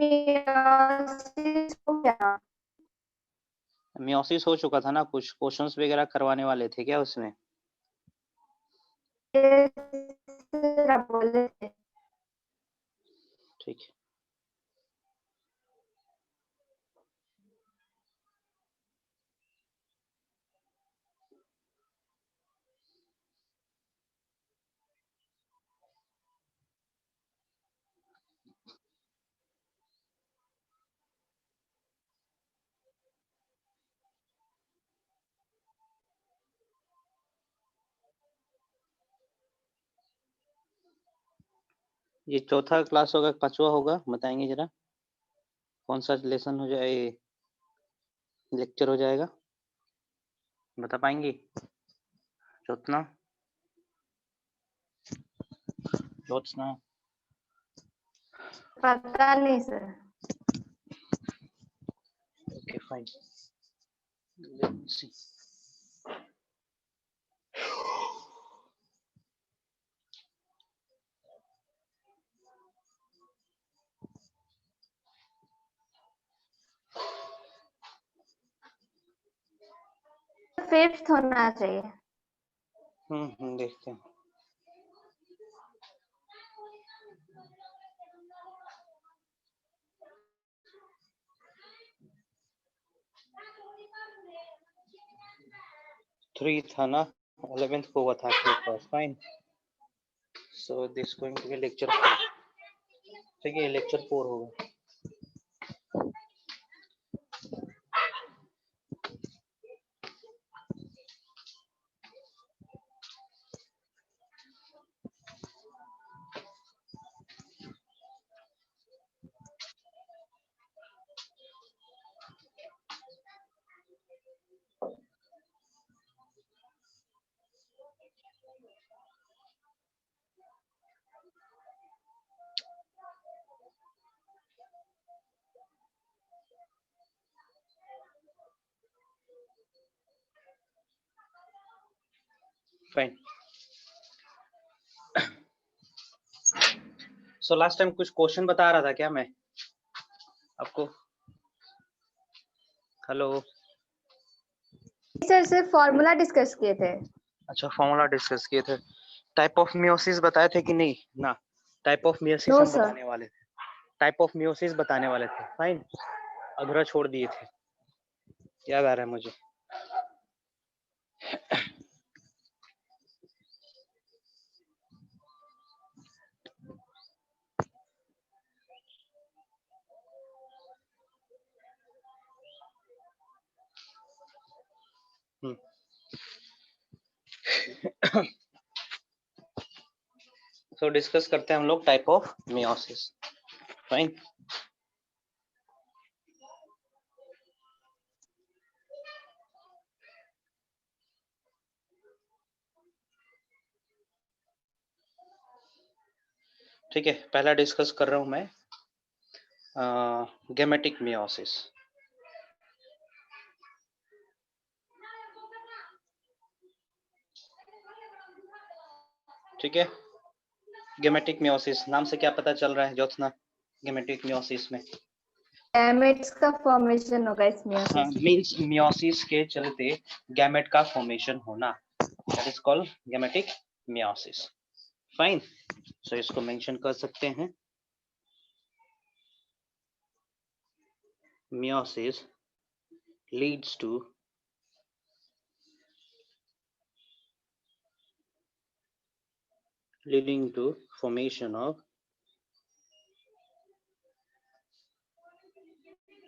Meiosis हो गया। Meiosis हो चुका था ना, कुछ क्वेश्चंस वगैरह करवाने वाले थे क्या उसमें? आप बोले थे। ठीक है। ये चौथा क्लास होगा, पांचवा होगा, बताएंगे जरा कौन सा लेसन हो जाए, लेक्चर हो जाएगा, बता पाएंगे? ज्योत्ना, ज्योत्सना। पता नहीं sir. Okay fine, let's see. Fifth होना चाहिए। देखते हैं। थ्री था ना, 11th को हुआ था आपके पास, fine. So this going to be lecture 4। ठीक है, लेक्चर 4 होगा। फाइन। सो लास्ट टाइम कुछ क्वेश्चन बता रहा था क्या मैं आपको? हेलो सर सिर्फ फॉर्मूला डिस्कस किए थे। अच्छा, फॉर्मूला डिस्कस किए थे। टाइप ऑफ मियोसिस बताए थे कि नहीं? ना, टाइप ऑफ मियोसिस नो हम सर। बताने वाले थे। टाइप ऑफ मियोसिस बताने वाले थे, फाइन। अधूरा छोड़ दिए थे, याद आ रहा है मुझे। सो डिस्कस करते हैं हम लोग टाइप ऑफ मियोसिस, फाइन। ठीक है, पहला डिस्कस कर रहा हूं मैं गैमेटिक मियोसिस। ठीक है, गैमेटिक मियोसिस नाम से क्या पता चल रहा है ज्योत्सना? गैमेटिक मियोसिस में गैमेट्स का फॉर्मेशन होगा इस हाँ, मियोसिस में। मींस मियोसिस के चलते गैमेट का फॉर्मेशन होना, that is called gametic meiosis, fine. So इसको मेंशन कर सकते हैं। Meiosis leads to formation of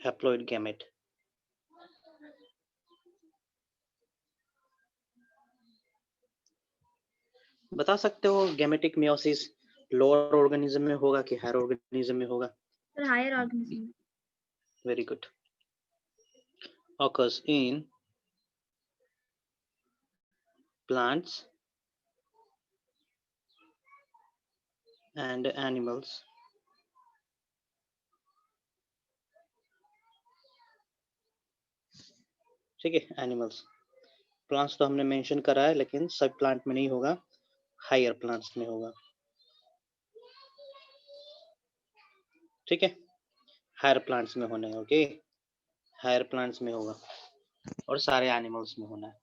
haploid gamete. बता सकते हो गैमेटिक मियोसिस लोअर ऑर्गेनिज्म में होगा कि हायर ऑर्गेनिज्म में होगा? Higher organism. Very good. occurs in plants and animals ठीक है, एनिमल्स। प्लांट्स तो हमने मेंशन करा है, लेकिन सब प्लांट में नहीं होगा, हायर प्लांट्स में होगा। ठीक है, हायर प्लांट्स में होने, ओके, हायर प्लांट्स में होगा और सारे एनिमल्स में होना है।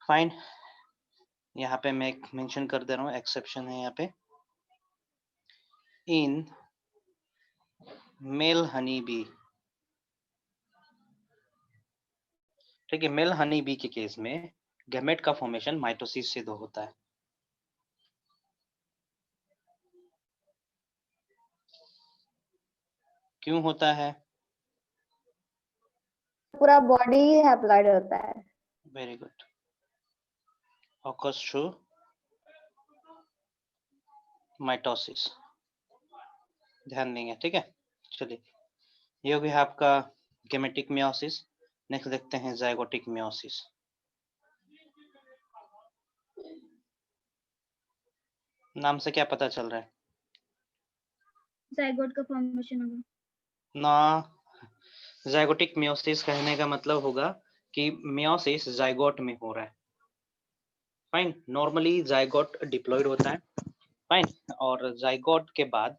फाइन, यहाँ पे मैं मेंशन कर दे रहा हूँ, एक्सेप्शन है यहाँ पे। इन मेल हनी बी, ठीक है, मेल हनी बी के केस में गैमेट का फॉर्मेशन माइटोसिस से दो होता है। क्यों होता है? पूरा बॉडी ही हैप्लॉइड होता है। Very good, occurs through mitosis, ध्यान देंगे, ठीक है। चलिए, ये हो गया आपका गेमेटिक मियोसिस। नेक्स्ट देखते हैं जाइगोटिक मियोसिस। नाम से क्या पता चल रहा है? जाइगोट का फॉर्मेशन होगा ना, जाइगोटिक मियोसिस कहने का मतलब होगा कि मियोसिस जाइगोट में हो रहा है। फाइन, नॉर्मली जाइगोट डिप्लॉयड होता है, फाइन, और जाइगोट के बाद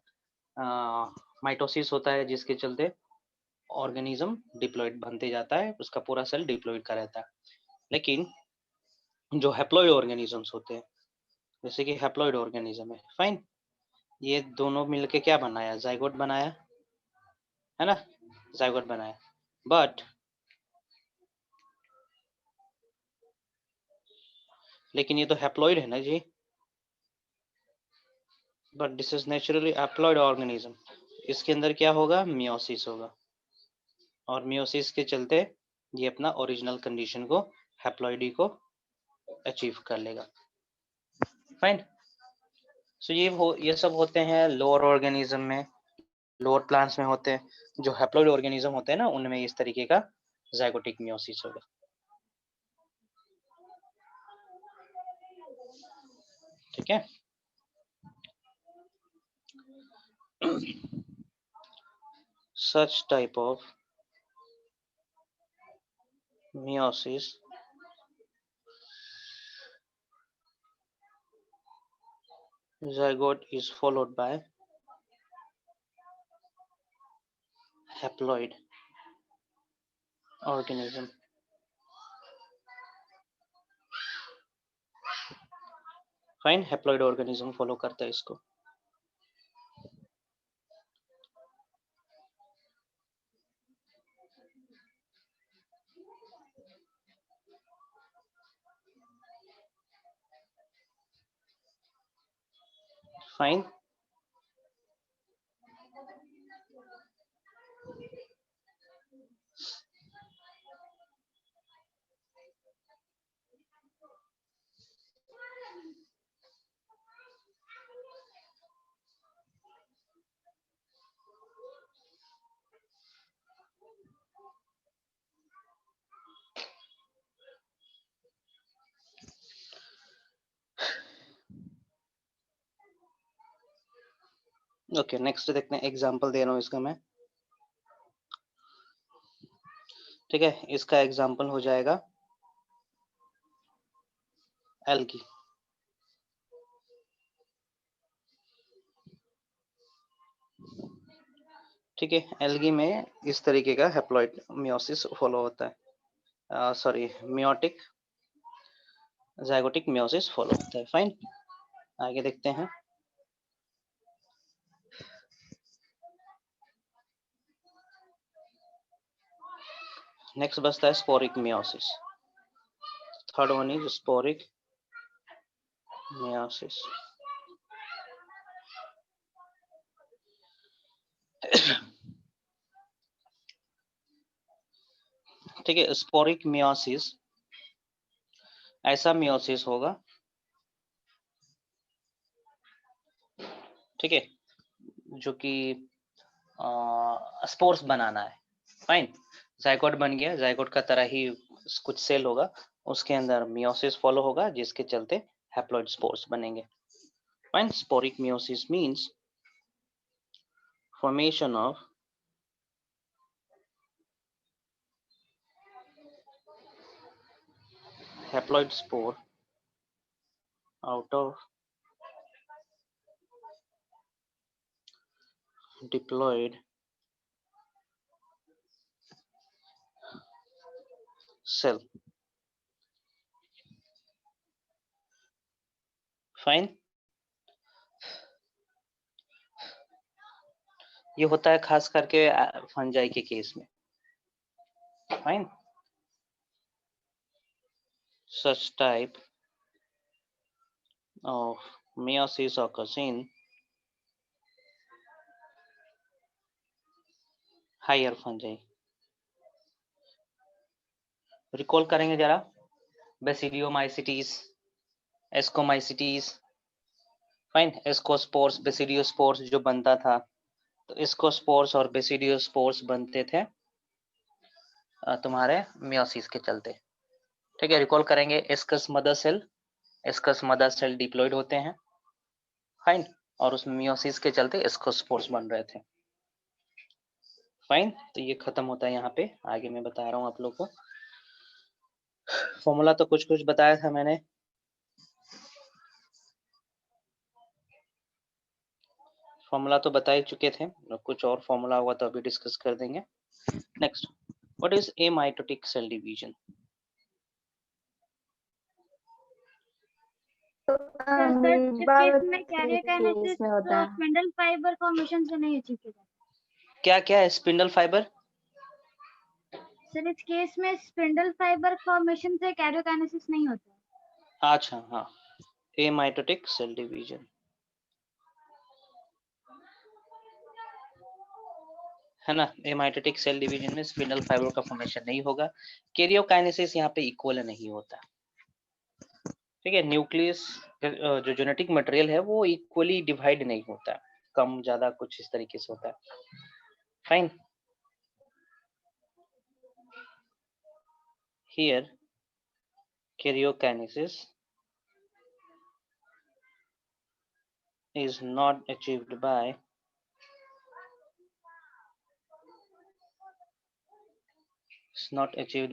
माइटोसिस होता है, जिसके चलते ऑर्गेनिज्म डिप्लॉयड बनते जाता है, उसका पूरा सेल डिप्लॉयड का रहता है। लेकिन जो हैप्लॉइड ऑर्गेनिजम्स होते हैं, जैसे कि हैप्लॉइड ऑर्गेनिज्म है, फाइन, ये दोनों मिलके क्या बनाया? जाइगोट बनाया, है ना, जाइगोट बनाया। बट लेकिन ये तो हैप्लॉइड है ना जी, but this is naturally haploid organism. इसके अंदर क्या होगा? मियोसिस होगा, और मियोसिस के चलते ये अपना ओरिजिनल कंडीशन को, हैप्लॉइडी को अचीव कर लेगा। फाइन, सो ये सब होते हैं लोअर ऑर्गेनिज्म में, लोअर प्लांट्स में होते हैं। जो हैप्लॉइड ऑर्गेनिज्म होते हैं ना, उनमें इस तरीके का जाइगोटिक मियोसिस होगा, ठीक है। Such type of meiosis zygote is followed by haploid organism. Fine, haploid organism follow करता है इसको। फाइन, ओके, नेक्स्ट देखते हैं, एग्जांपल दे रहा हूँ इसका मैं, ठीक है। इसका एग्जांपल हो जाएगा एल्गी, ठीक है। एल्गी में इस तरीके का हैप्लॉइड मियोसिस फॉलो होता है, sorry, meiotic zygotic meiosis follow होता है। फाइन, आगे देखते हैं। नेक्स्ट बचता है sporic meiosis. Third one is sporic meiosis. ठीक है, स्पोरिक मियोसिस ऐसा मियोसिस होगा, ठीक है, जो कि स्पोर्स बनाना है। फाइन, जाइगोट बन गया, जाइगोट का तरह ही कुछ सेल होगा, उसके अंदर मियोसिस फॉलो होगा, जिसके चलते हैप्लॉइड स्पोर्स बनेंगे। Fine, sporic meiosis means formation of haploid spore out of diploid cell. Fine. ये होता है खास करके फंजाई के केस में. Fine. Such type of meiosis occurs in higher fungi. Recall करेंगे जरा. Basidiomycetes, ascomycetes. Fine. Ascospores, basidiospores जो बनता था, तो एस्कोस्पोर्स और बेसिडियोस्पोर्स बनते थे तुम्हारे मियोसिस के चलते. ठीक है, रिकॉल करेंगे. Ascus mother cell, ascus mother cell diploid होते हैं. फाइन. और उसमें मियोसिस के चलते एस्कोस्पोर्स बन रहे थे. फाइन. तो ये खत्म होता है यहाँ पे. आगे मैं बता रहा हूँ आप लोग को. फॉर्मूला तो कुछ कुछ बताया था मैंने. फॉर्मूला तो बता ही चुके थे. कुछ और फॉर्मूला हुआ तो अभी डिस्कस कर देंगे. Next, what is amitotic cell division? Case में होता है. स्पिंडल फाइबर फॉर्मेशन से नहीं अचीव किया जाता. क्या क्या है स्पिंडल फाइबर? सर इस केस में स्पिंडल फाइबर फॉर्मेशन से कैरियोकाइनेसिस नहीं होता. अच्छा, हाँ. एमाइटोटिक सेल डिवीजन है ना. एमाइटोटिक सेल डिवीजन में स्पिंडल फाइबर का फॉर्मेशन नहीं होगा. कैरियोकाइनेसिस यहाँ पे इक्वल नहीं होता. ठीक है. न्यूक्लियस जो जेनेटिक मटेरियल है वो इक्वली डिवाइड नहीं होता. कम ज्यादा कुछ इस तरीके से होता है. Fine. Here karyokinesis is not achieved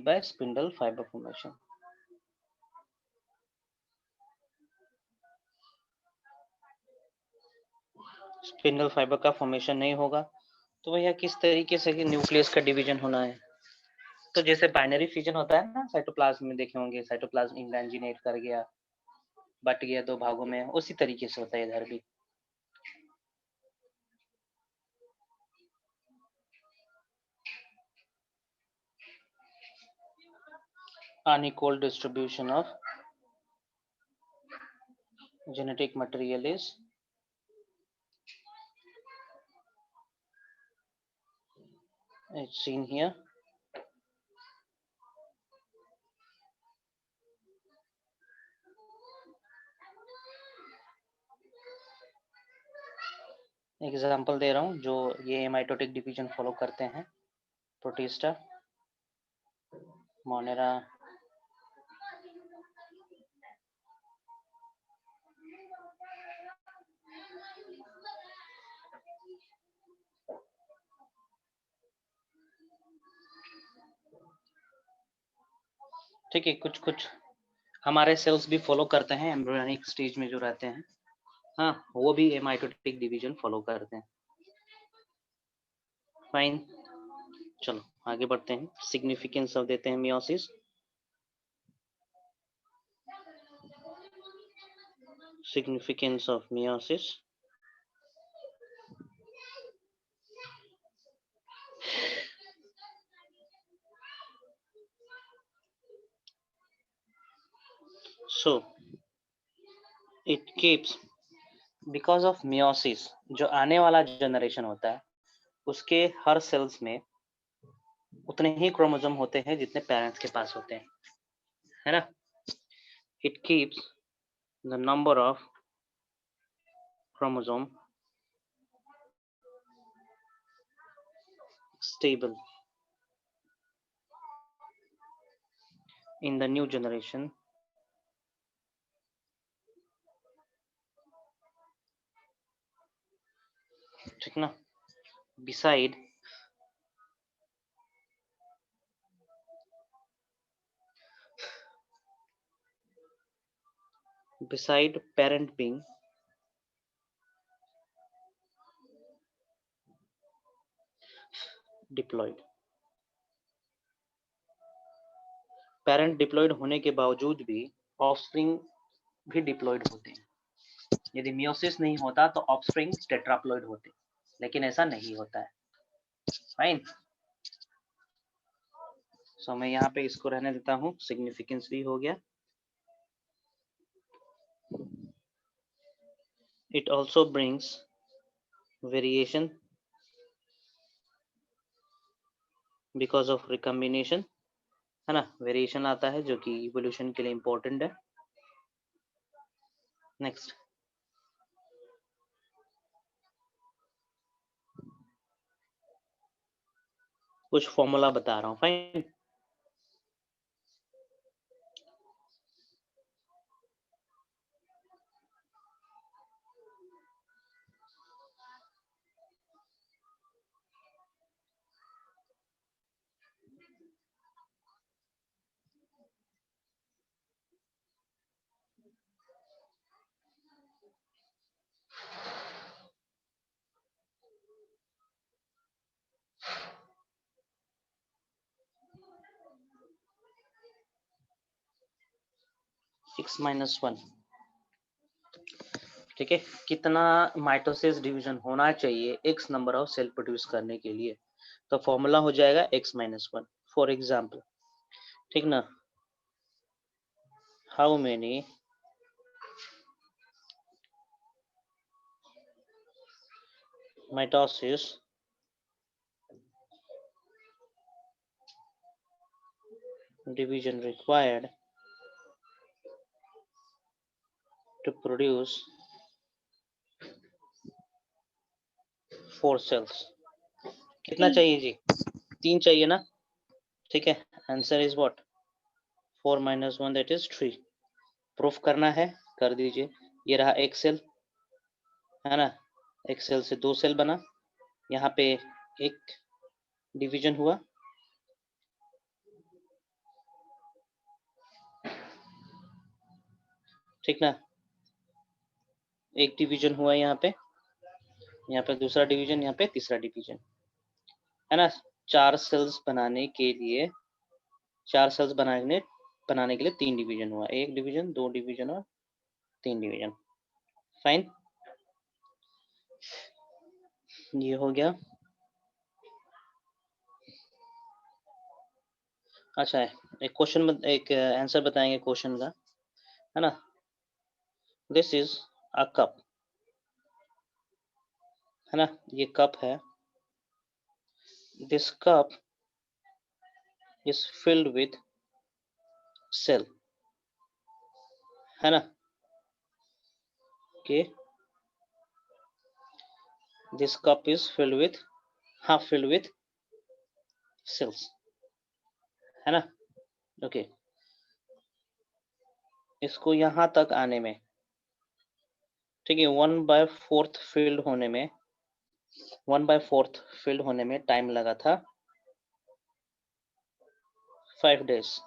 by spindle fiber formation. Spindle fibre का फॉर्मेशन नहीं होगा. तो भैया किस तरीके से न्यूक्लियस का डिवीजन होना है? तो जैसे बाइनरी फ्यूजन होता है ना, साइटोप्लाज्म में देखे होंगे, साइटोप्लाज्म इंग्रेंजिनेट कर गया, बट गया दो भागों में, उसी तरीके से होता है इधर भी. Unequal distribution of genetic material is seen here. Example दे रहा हूँ जो ये एमाइटोटिक डिवीजन फॉलो करते हैं. प्रोटिस्टा, मोनेरा, ठीक है. कुछ कुछ हमारे सेल्स भी फॉलो करते हैं एम्ब्रियोनिक स्टेज में जो रहते हैं. हाँ, वो भी एमाइटोटिक डिवीजन फॉलो करते हैं. फाइन. चलो आगे बढ़ते हैं. सिग्निफिकेंस ऑफ देते हैं meiosis. Significance of meiosis. So it keeps, because of meiosis, जो आने वाला जनरेशन होता है उसके हर सेल्स में उतने ही क्रोमोसोम होते हैं जितने पेरेंट्स के पास होते हैं, है ना. It keeps the number of chromosome stable in the new generation ठीक ना. Beside parent being diploid. Parent diploid होने के बावजूद भी ऑफस्प्रिंग भी डिप्लॉयड होते हैं। यदि मियोसिस नहीं होता तो ऑफस्प्रिंग टेट्राप्लॉयड होते, लेकिन ऐसा नहीं होता है। फाइन। सो मैं यहाँ पे इसको रहने देता हूँ, सिग्निफिकेंस भी हो गया। It also brings variation because of recombination, है ना, वेरिएशन आता है जो कि इवोल्यूशन के लिए इंपॉर्टेंट है। नेक्स्ट, कुछ फॉर्मूला बता रहा हूँ। फाइन। X-1, ठीक है। कितना माइटोसिस डिवीजन होना चाहिए X number of cell produce करने के लिए? तो फॉर्मूला हो जाएगा X-1। फॉर एग्जाम्पल, ठीक ना, how many mitosis division required to produce 4 cells? कितना चाहिए जी? 3 चाहिए ना, ठीक है। Answer is what? 4 - 1 that is 3। Proof करना है, कर दीजिए। ये रहा एक सेल, है ना, एक सेल से 2 सेल बना, यहाँ पे एक डिवीजन हुआ, ठीक ना, एक डिवीजन हुआ यहाँ पे दूसरा डिवीजन, यहाँ पे तीसरा डिवीजन, है ना। 4 सेल्स बनाने के लिए 3 डिवीजन हुआ, 1 डिवीजन, 2 डिवीजन और 3 डिवीजन। फाइन, ये हो गया। अच्छा है, एक आंसर बताएंगे क्वेश्चन का, है ना। दिस इज अ कप, है ना, ये कप है। This cup is filled with cell, है ना, okay. This cup is filled with half filled with cells, है ना, ओके। इसको यहाँ तक आने में, ठीक है, 1/4 फिल्ड होने में 1/4 फिल्ड होने में टाइम लगा था 5 डेज,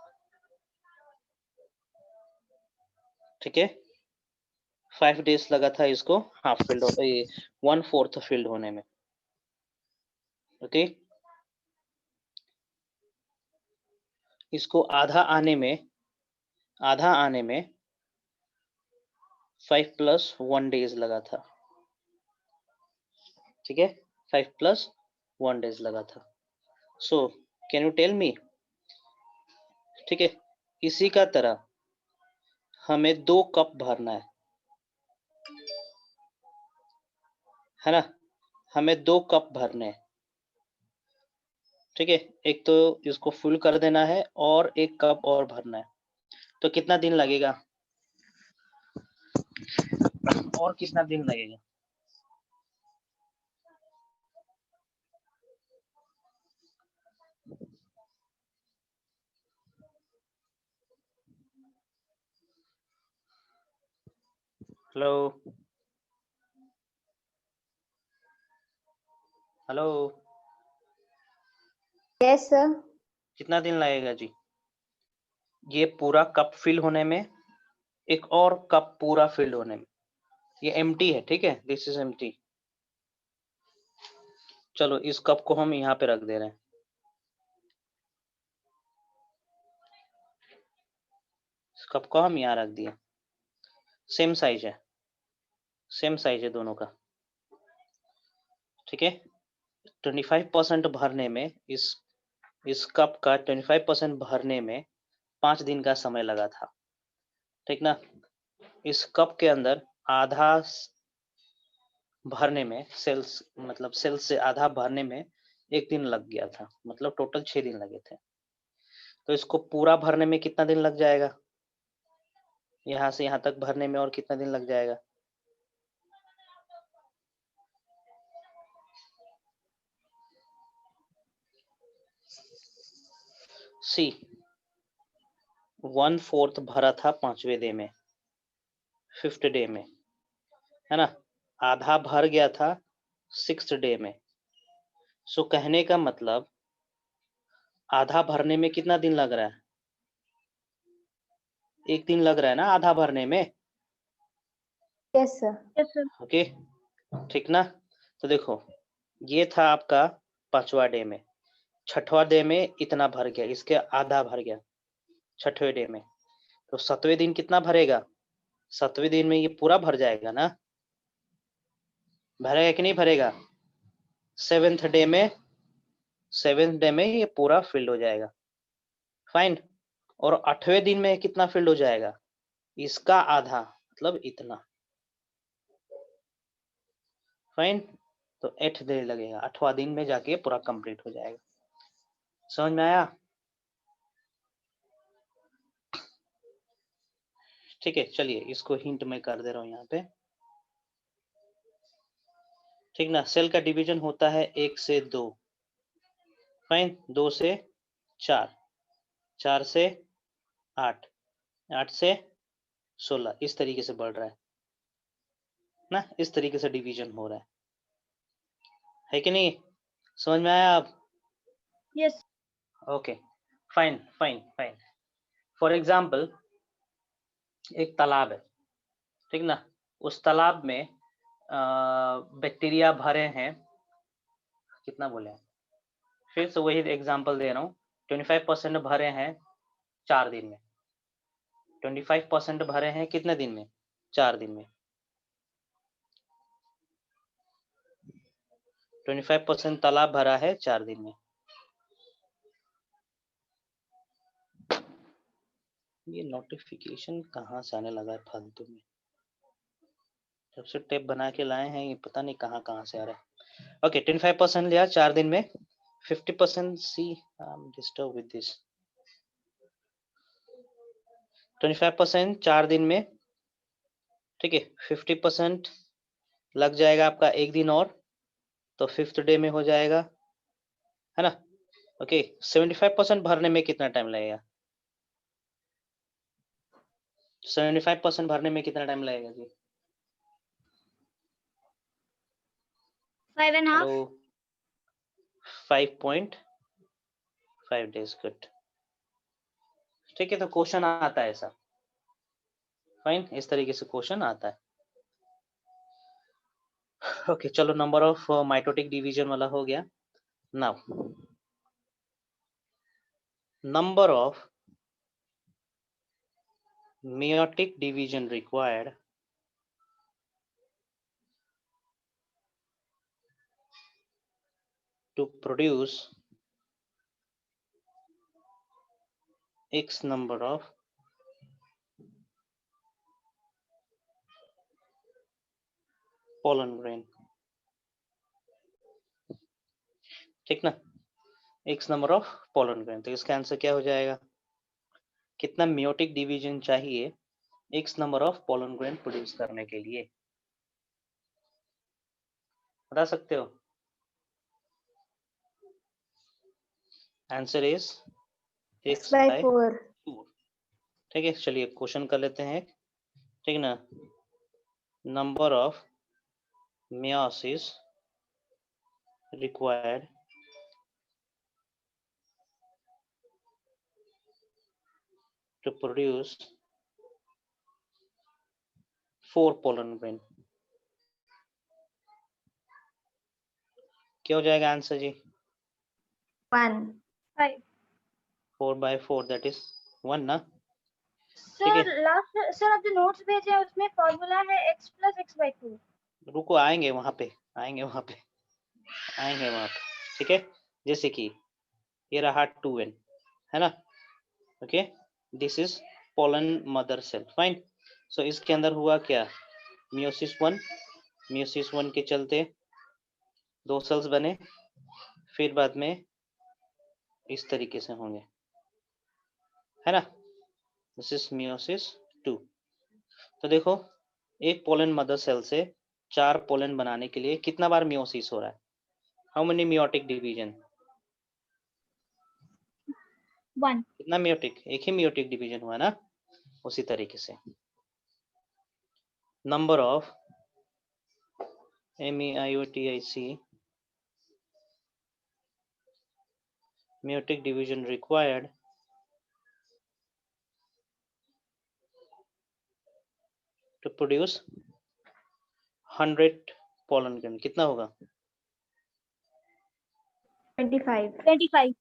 ठीक है। 5 डेज लगा था इसको हाफ फिल्ड 1/4 फिल्ड होने में, ओके। इसको आधा आने में 5 + 1 डेज लगा था, ठीक है, 5 + 1 डेज लगा था। So can you tell me, ठीक है, इसी का तरह हमें 2 कप भरना है ना, हमें 2 कप भरने हैं, ठीक है। एक तो इसको फुल कर देना है और 1 कप और भरना है, तो कितना दिन लगेगा और कितना दिन लगेगा? Hello hello, yes sir. कितना दिन लगेगा जी? ये पूरा कप फिल होने में, एक और कप पूरा फिल होने में। ये एम्प्टी है, ठीक है, दिस इज एम्प्टी। चलो इस कप को हम यहाँ पे रख दे रहे हैं, कप को हम यहाँ रख दिए, सेम साइज है दोनों का, ठीक है। 25% भरने में इस कप का 25% भरने में 5 दिन का समय लगा था, ठीक ना। इस कप के अंदर आधा भरने में सेल्स से आधा भरने में 1 दिन लग गया था, मतलब टोटल 6 दिन लगे थे। तो इसको पूरा भरने में कितना दिन लग जाएगा, यहाँ से यहाँ तक भरने में और कितना दिन लग जाएगा? सी 1/4 भरा था 5वें डे में, 5th डे में, है ना। आधा भर गया था 6th डे में। सो कहने का मतलब आधा भरने में कितना दिन लग रहा है? 1 दिन लग रहा है ना आधा भरने में। Yes sir. Yes sir. Okay, ठीक ना। तो देखो ये था आपका 5वां डे में, 6वां डे में इतना भर गया, इसके आधा भर गया 6वें डे में। तो 7वें दिन कितना भरेगा? 7वें दिन में ये पूरा भर जाएगा ना, भरेगा कि नहीं भरेगा? 7th डे में ये पूरा फिल्ड हो जाएगा, फाइन। और 8वें दिन में कितना फिल्ड हो जाएगा? इसका आधा, मतलब इतना, फाइन। तो 8 दिन लगेगा, 8वां दिन में जाके पूरा कंप्लीट हो जाएगा। समझ में आया? ठीक है, चलिए इसको हिंट में कर दे रहा हूँ यहाँ पे, ठीक ना। सेल का डिवीजन होता है 1 से 2, फाइन, 2 से 4, 4 से 8, 8 से 16, इस तरीके से बढ़ रहा है ना, इस तरीके से डिवीजन हो रहा है कि नहीं? समझ में आया आप? Yes. Okay, fine fine fine. For example एक तालाब है, ठीक ना। उस तालाब में बैक्टीरिया भरे हैं, कितना बोले, फिर से वही एग्जांपल दे रहा हूँ। 25% भरे हैं 4 दिन में, 25% भरे हैं कितने दिन में? 4 दिन में। 25% तालाब भरा है 4 दिन में। ये नोटिफिकेशन कहाँ से आने लगा है फालतू में, जब से टेप बना के लाए हैं ये पता नहीं कहाँ से आ रहा है। ओके, 25% लिया 4 दिन में, 50% see, I am disturb with this. 25% 4 दिन में, ठीक है। 50% लग जाएगा आपका 1 दिन और, तो 5th डे में हो जाएगा, है ना। ओके, 75% भरने में कितना टाइम लगेगा? 75% भरने में कितना टाइम लगेगा जी? 5.5। Hello, 5.5 days, good. ठीक है, तो क्वेश्चन आता है ऐसा, फाइन, इस तरीके से क्वेश्चन आता है। ओके, चलो नंबर ऑफ माइटोटिक डिवीजन वाला हो गया। Now number of meiotic division required to produce x number of pollen grain, ठीक ना। x number of pollen grain, तो इसका आंसर क्या हो जाएगा? कितना meiotic डिवीजन चाहिए x number of pollen grain produce करने के लिए, बता सकते हो? Answer is x by 4। ठीक है, चलिए क्वेश्चन कर लेते हैं, ठीक ना। Number of meiosis required to produce 4 pollen grain, क्या हो जाएगा answer ji? 1। 5। 4 by 4 that is 1 ना। ठीक है। सर लास्ट सर आप जो नोट्स भेजे हैं उसमें फॉर्मूला है x + x/2। रुको, आएंगे वहां पे, आएंगे वहां पे, आएंगे वहां पे। ठीक है, जैसे कि ये रहा 2n, है ना। Okay, this is pollen mother cell, fine. So इसके अंदर हुआ क्या, मियोसिस 1, मियोसिस 1 के चलते 2 सेल्स बने, फिर बाद में इस तरीके से होंगे, है ना। This is meiosis 2। तो देखो, एक पोलन मदर सेल से 4 पोलन बनाने के लिए कितना बार मियोसिस हो रहा है, हाउ मेनी मियोटिक डिवीजन, 1। कितना मियोटिक, एक ही मियोटिक डिवीजन हुआ ना। उसी तरीके से number of MEIOTIC meiotic division required to produce 100 pollen grain, कितना होगा, 25. 25।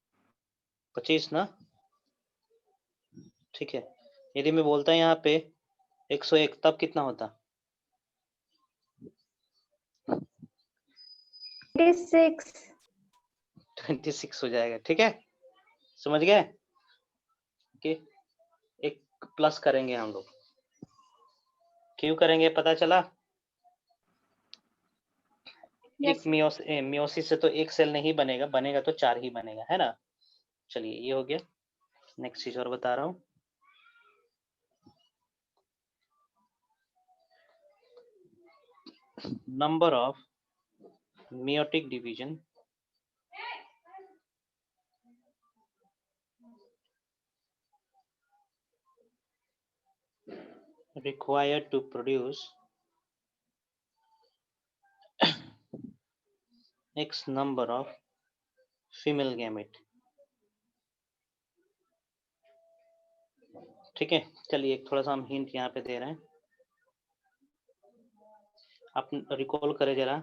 25 ना। ठीक है, यदि मैं बोलता यहाँ पे 101, तब कितना होता, 26. 26 हो जाएगा। ठीक है, समझ गए कि एक प्लस करेंगे हम लोग, क्यों करेंगे पता चला। Yes. एक मियोसिस से तो एक सेल नहीं बनेगा, बनेगा तो 4 ही बनेगा, है ना। चलिए ये हो गया। नेक्स्ट चीज और बता रहा हूँ, number of meiotic division required to produce x number of female gamete। ठीक है, चलिए एक थोड़ा सा हम हिंट यहाँ पे दे रहे हैं, आप रिकॉल करें जरा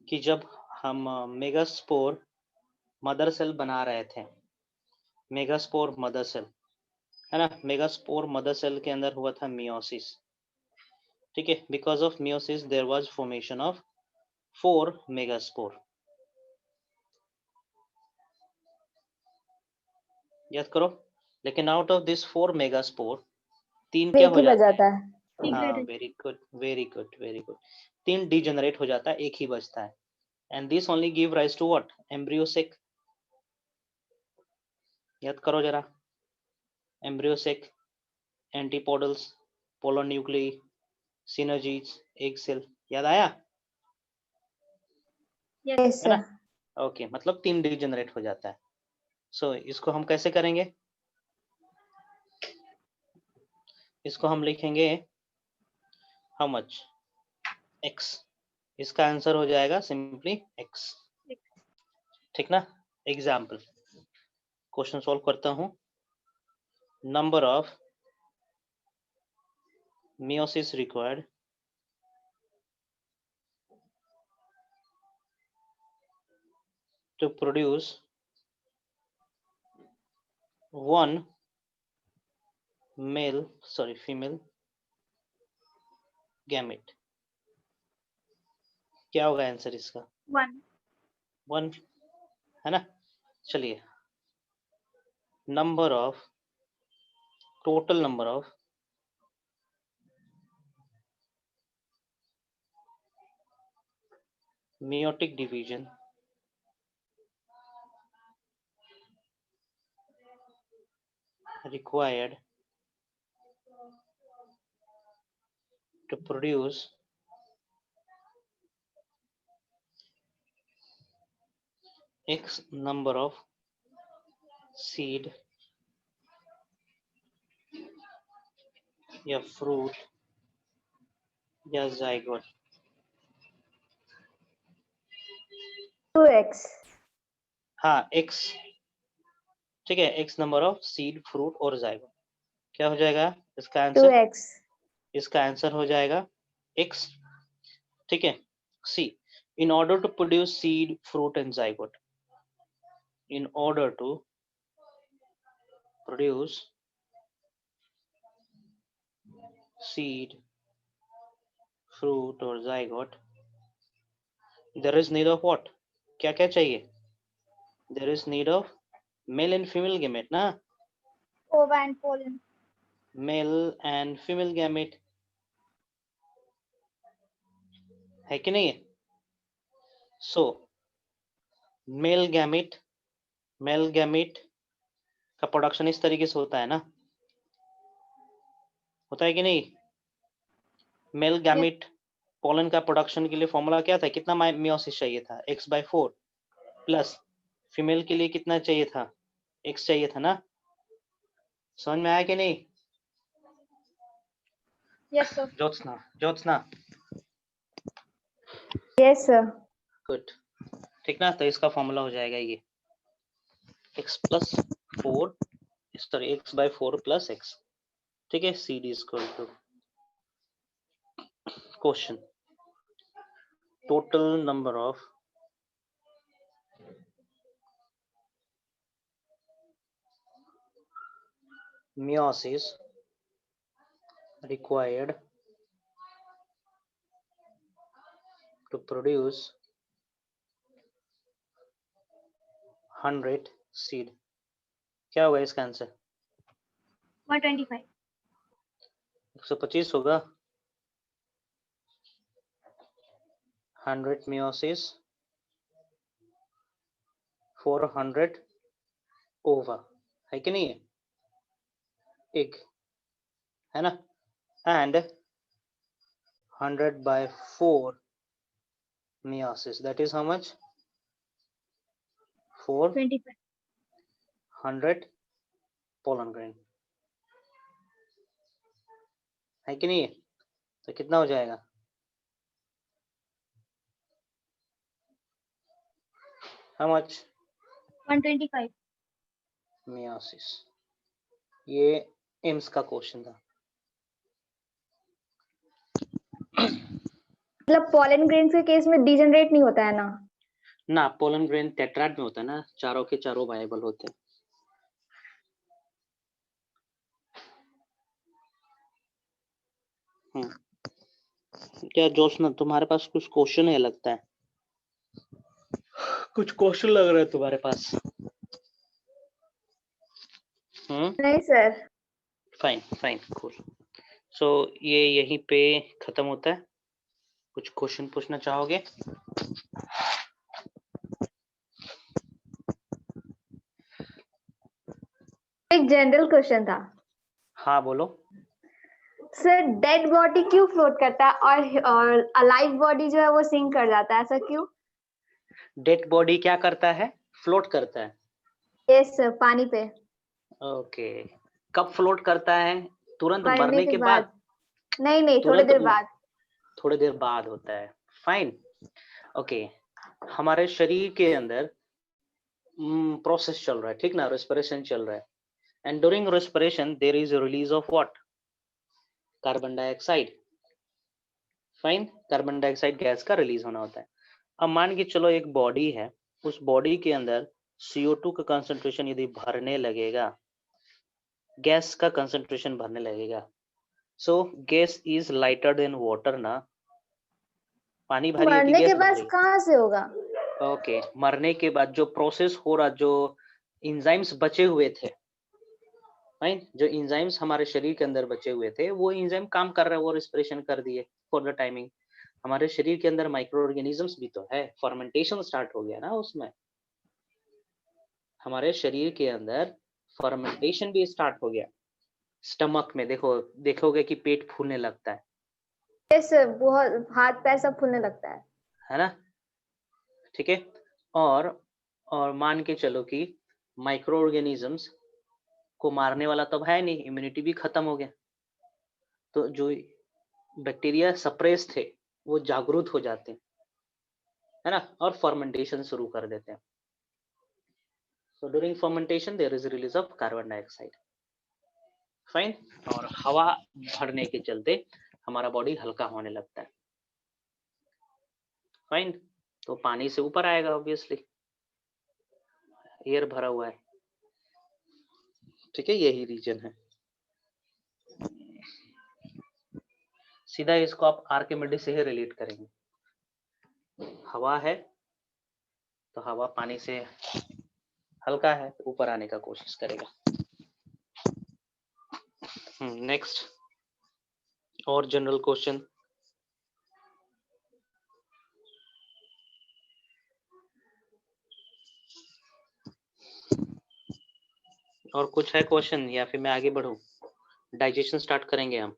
कि जब हम मेगास्पोर मदर सेल बना रहे थे, मेगास्पोर मदर सेल, है ना, मेगास्पोर मदर सेल के अंदर हुआ था मियोसिस। ठीक है, because of meiosis there was formation of 4 megaspore. याद करो, लेकिन आउट ऑफ दिस 4 मेगास्पोर 3 क्या एक हो ही बच जाता है, जाता है। हाँ, very good very good very good, 3 degenerate हो जाता है, एक ही बचता है। And this only give rise to what, embryo sac. याद करो जरा, embryo sac, antipodals, polar nuclei, synergids, egg cell, याद आया, Yes. Yes, है ना। sir. ओके, मतलब 3 डिजेनरेट हो जाता है। सो इसको हम कैसे करेंगे, इसको हम लिखेंगे हाउ मच, x, इसका आंसर हो जाएगा सिंपली x। ठीक ना। एग्जाम्पल, क्वेश्चन सॉल्व करता हूं, number of meiosis required to produce 1 female gamete। क्या होगा आंसर इसका, 1। 1, है ना। चलिए, number of, total number of meiotic division required to produce x number of seed या फ्रूट या जाइगोट, 2x. हाँ x, ठीक है, x number of seed, fruit और जाइगोट, क्या हो जाएगा इसका आंसर, 2x. इसका आंसर हो जाएगा x। ठीक है, सी, in order to produce seed, fruit and zygote, in order to produce seed, fruit or zygote, there is need of what? क्या क्या चाहिए? There is need of male and female gamete ना? ova and pollen. Male and female gamete है कि नहीं है? So male gamete का production इस तरीके से होता है ना, होता है कि नहीं? मेल गैमेट पोलन का प्रोडक्शन के लिए फॉर्मूला क्या था? कितना मियोसिस चाहिए था? x/4 प्लस फीमेल के लिए कितना चाहिए था? x चाहिए था ना? समझ में आया कि नहीं? Yes, sir. Jyotsna Yes, sir. Good, ठीक ना? तो इसका फॉर्मूला हो जाएगा ये x/4 प्लस x, ठीक है? CD is equal to question total number of meiosis required to produce 100 seed. क्या होगा इसका आंसर? 125. 125 होगा. 100 meiosis, 400 ova, है कि नहीं है? egg है ना? and 100/4 meiosis, that is how much? 25. 400 pollen grain, है कि नहीं है? तो कितना हो जाएगा? how much? 125. meiosis. ये एम्स का क्वेश्चन था. मतलब पॉलन ग्रेन्स के केस में डिजेनरेट नहीं होता है ना? ना, पोलन ग्रेन टेट्राड में होता है ना, चारों के चारों वायबल होते हैं. क्या जोशना, तुम्हारे पास कुछ क्वेश्चन है लगता है? कुछ क्वेश्चन लग रहा है तुम्हारे पास? नहीं sir. Fine fine cool. So ये यहीं पे खत्म होता है. कुछ क्वेश्चन पूछना चाहोगे? एक जनरल क्वेश्चन था हाँ बोलो. सर. डेड बॉडी क्यों फ्लोट करता है और अलाइव बॉडी जो है वो सिंक कर जाता है, ऐसा क्यों? डेड बॉडी क्या करता है? फ्लोट करता है. यस सर, पानी पे. ओके. कब फ्लोट करता है? तुरंत मरने मरने के बाद? नहीं, थोड़ी देर बाद. थोड़ी देर बाद होता है. फाइन. ओके. हमारे शरीर के अंदर प्रोसेस चल रहा है, ठीक ना? रेस्पिरेशन चल रहा है. And during respiration there is a release of what? Carbon dioxide. Fine. Carbon dioxide gas का रिलीज होना होता है. अब मान के चलो एक बॉडी है, उस बॉडी के अंदर CO2 का कंसंट्रेशन यदि भरने लगेगा, गैस का कंसंट्रेशन भरने लगेगा, सो gas is lighter than water ना? पानी भारी है कि मरने गैस के बाद भारी? कहाँ से होगा? ओके. मरने के बाद जो प्रोसेस हो रहा, जो इंजाइम्स बचे हुए थे, फाइन, जो इंजाइम्स हमारे शरीर के अंदर बचे हुए थे, वो इंजाइम काम कर रहे हैं, वो रेस्पिरेशन कर दिए फॉर द टाइमिंग. हमारे शरीर के अंदर माइक्रो ऑर्गेनिजम्स भी तो है, फर्मेंटेशन स्टार्ट हो गया ना उसमें. हमारे शरीर के अंदर फर्मेंटेशन भी स्टार्ट हो गया. स्टमक में देखोगे कि पेट फूलने लगता है, यस सर, बहुत हाथ पैर सब फूलने लगता है ना? ठीक है. और मान के चलो कि माइक्रो ऑर्गेनिजम्स को मारने वाला तब है नहीं, इम्यूनिटी भी खत्म हो गया, तो जो बैक्टीरिया सप्रेस थे वो जागरूक हो जाते हैं, है ना? और फर्मेंटेशन शुरू कर देते हैं. So during fermentation there is release of carbon dioxide. Fine. और हवा भरने के चलते हमारा बॉडी हल्का होने लगता है. फाइन. तो पानी से ऊपर आएगा ऑब्वियसली, एयर भरा हुआ है, ठीक है? यही रीजन है. सीधा इसको आप आर्किमिडीज से ही रिलेट करेंगे। हवा है तो हवा पानी से हल्का है तो ऊपर आने का कोशिश करेगा। नेक्स्ट और जनरल क्वेश्चन। और कुछ है क्वेश्चन या फिर मैं आगे बढ़ूं? डाइजेशन स्टार्ट करेंगे हम।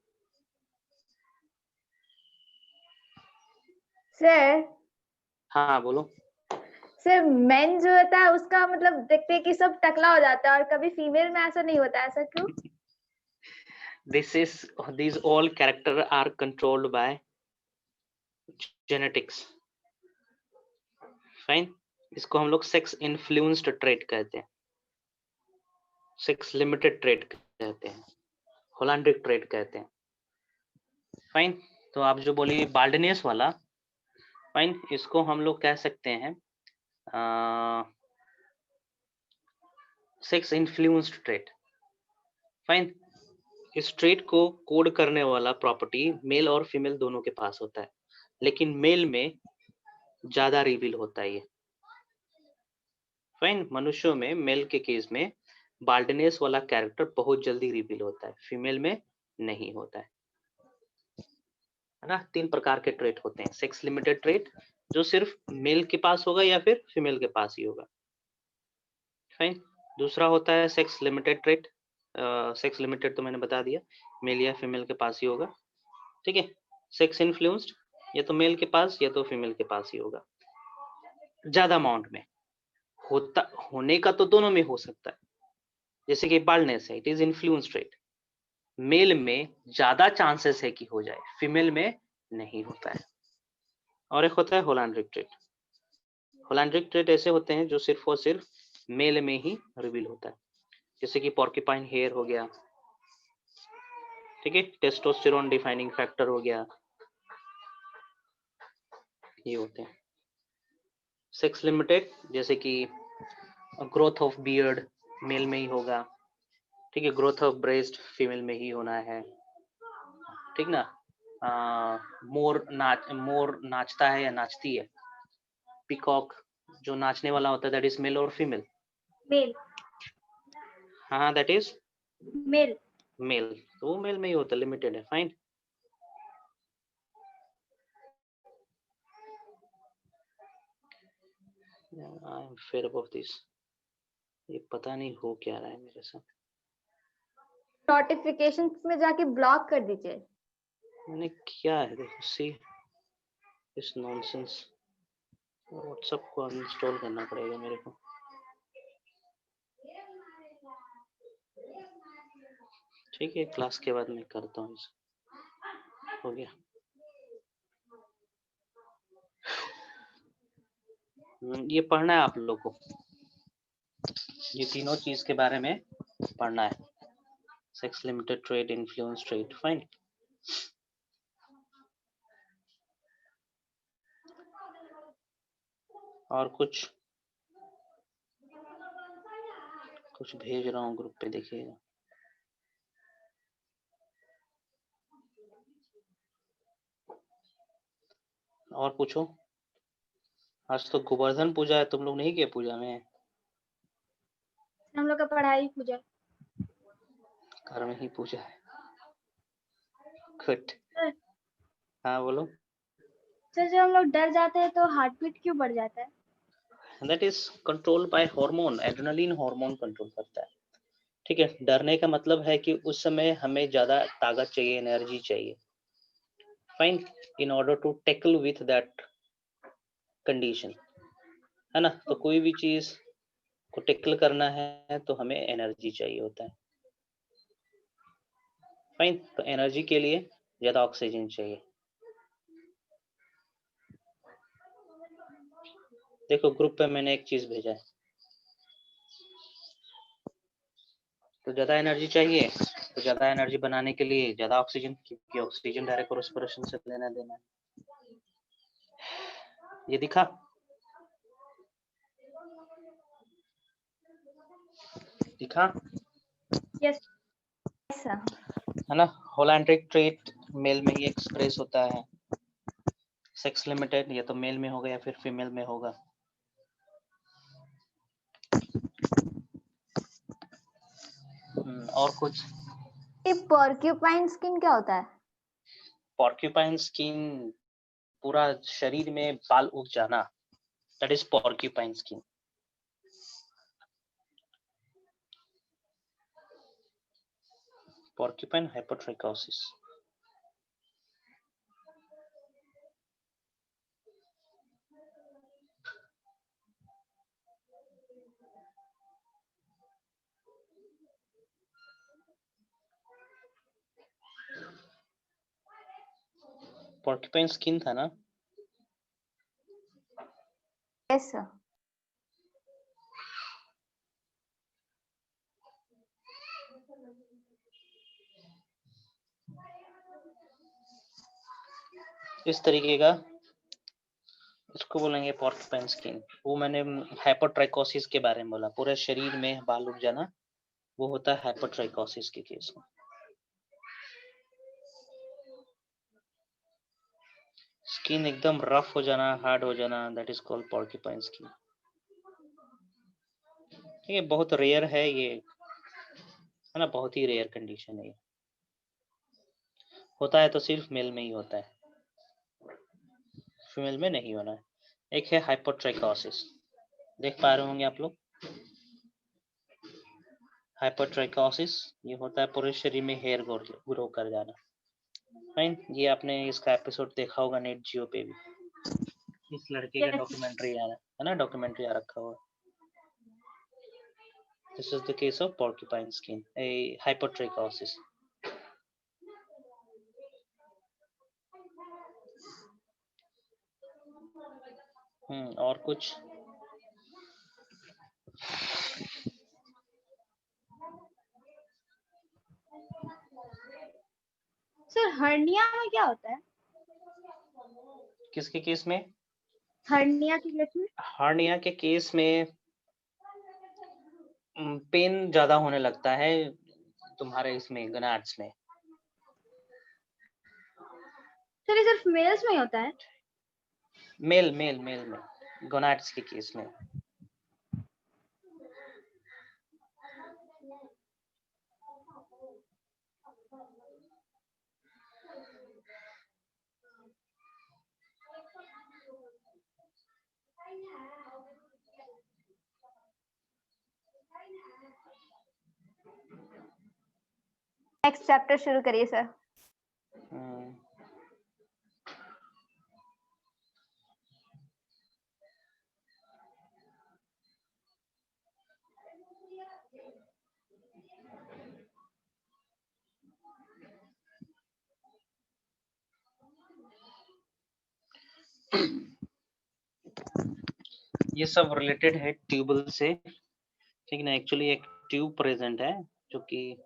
सर हाँ बोलो। सर मेन जो होता है उसका मतलब देखते हैं कि सब टकला हो जाता है और कभी फीमेल में ऐसा नहीं होता, ऐसा क्यों? These all character are controlled by genetics. Fine. इसको हम लोग सेक्स इन्फ्लुएंस्ड ट्रेट कहते हैं, सेक्स लिमिटेड ट्रेट कहते हैं, होलैंड्रिक ट्रेट कहते हैं। फाइन। तो आप जो बोलिए बाल्डनेस वाला, फाइन, इसको हम लोग कह सकते हैं सेक्स इन्फ्लुएंस्ड ट्रेट। फाइन। इस ट्रेट को कोड करने वाला प्रॉपर्टी मेल और फीमेल दोनों के पास होता है, लेकिन मेल में ज्यादा रिवील होता है ये। फाइन। मनुष्यों में मेल के केस में बाल्डनेस वाला कैरेक्टर बहुत जल्दी रिवील होता है, फीमेल में नहीं होता है ना। 3 प्रकार के ट्रेट होते हैं। सेक्स लिमिटेड ट्रेट जो सिर्फ मेल के पास होगा या फिर फीमेल के पास ही होगा। फाइन। दूसरा होता है sex limited trait, sex limited तो मैंने बता दिया, मेल या फीमेल के पास ही होगा। ठीक है। सेक्स इन्फ्लुएंस्ड या तो मेल के पास या तो फीमेल के पास ही होगा, ज्यादा अमाउंट में होता, होने का तो दोनों में हो सकता है। जैसे कि बाल्डनेस है, it is influence trait, male में ज्यादा चांसेस है कि हो जाए, फीमेल में नहीं होता है। और एक होता है होलैंड्रिक ट्रेट। होलैंड्रिक ट्रेट ऐसे होते हैं जो सिर्फ और सिर्फ मेल में ही रिवील होता है, जैसे कि पॉर्क्यूपाइन हेयर हो गया, ठीक है, टेस्टोस्टेरोन डिफाइनिंग फैक्टर हो गया, ये होते हैं। सेक्स लिमिटेड जैसे कि ग्रोथ ऑफ बियर्ड मेल में ही होगा, ठीक है, ग्रोथ ऑफ ब्रेस्ट फीमेल में ही होना है, ठीक ना। मोर नाचता है या नाचती है, पीकॉक जो नाचने वाला होता है, दैट इज मेल और फीमेल? मेल। हाँ दैट इज मेल। मेल, तो वो मेल में ही होता है, लिमिटेड है। Fine. I am fair about this, ये पता नहीं हो क्या रहा है मेरे साथ। नोटिफिकेशंस में जाके ब्लॉक कर दीजिए। मैंने क्या है देखो, सी इस नॉनसेंस, व्हाट्सएप को अनइंस्टॉल करना पड़ेगा मेरे को। ठीक है, क्लास के बाद मैं करता हूँ इसे। हो गया। ये पढ़ना है आप लोग को, ये तीनों चीज के बारे में पढ़ना है, sex limited trait, influence trait. Fine. और कुछ भेज रहा हूँ ग्रुप पे, देखिएगा। और पूछो। आज तो गोवर्धन पूजा है, तुम लोग नहीं गए पूजा में? हम लोग का पढ़ाई पूजा। घर में ही पूजा है। गुड। सर हाँ बोलो। सर जब हम लोग डर जाते हैं तो हार्ट बीट क्यों बढ़ जाता है? That is control by hormone, adrenaline hormone control करता है। ठीक है, डरने का मतलब है कि उस समय हमें ज्यादा ताकत चाहिए, एनर्जी चाहिए। Fine. In order to tackle with that condition, है ना। तो कोई भी चीज को टैकल करना है तो हमें एनर्जी चाहिए होता है। फाइन। तो एनर्जी के लिए ज्यादा ऑक्सीजन चाहिए। देखो ग्रुप पे मैंने एक चीज भेजा है, तो ज्यादा एनर्जी चाहिए, तो ज्यादा एनर्जी बनाने के लिए ज्यादा ऑक्सीजन, क्योंकि ऑक्सीजन डायरेक्ट रेस्पिरेशन से लेना देना है। ये दिखा? दिखा? यस सर है ना। होलैंड्रिक ट्रेट मेल में ही एक्सप्रेस होता है। सेक्स लिमिटेड या तो मेल में होगा या फिर फीमेल में होगा। और कुछ? ये पोर्क्यूपाइन स्किन क्या होता है? पोर्क्यूपाइन स्किन पूरा शरीर में बाल उग जाना, that is porcupine skin. Porcupine hypotrichosis. Porcupine skin था ना? Yes sir. इस तरीके का उसको बोलेंगे पोर्क्यूपाइन स्किन। वो मैंने हाइपोट्राइकोसिस के बारे में बोला, पूरे शरीर में बाल उग जाना, वो होता है हाइपोट्राइकोसिस के केस में। स्किन एकदम रफ हो जाना, हार्ड हो जाना, that is called porcupine skin. ये बहुत रेयर है, ये है ना, बहुत ही रेयर कंडीशन है। होता है तो सिर्फ मेल में ही होता है, फीमेल में नहीं होना है। एक है हाइपोट्राइकोसिस, देख पा रहे होंगे आप लोग। हाइपोट्राइकोसिस ये होता है पूरे शरीर में हेयर ग्रो कर जाना। फाइन, ये आपने इसका एपिसोड देखा होगा नेट जियो पे भी, इस लड़के का Yes. डॉक्यूमेंट्री आ रहा है ना, डॉक्यूमेंट्री आ रखा हुआ। This is the case of porcupine skin, a hypotrichosis. और कुछ? सर हर्निया में क्या होता है? किसके केस में? हर्निया के केस में? हार्निया के केस में पेन ज्यादा होने लगता है तुम्हारे इसमें गनाड्स में। सर ये सिर्फ मेल्स में ही होता है? मेल मेल मेल में, गोनाड्स के केस में। नेक्स्ट चैप्टर शुरू करिए सर। ये सब रिलेटेड है ट्यूबल से, ठीक ना। एक्चुअली एक ट्यूब प्रेजेंट है जो कि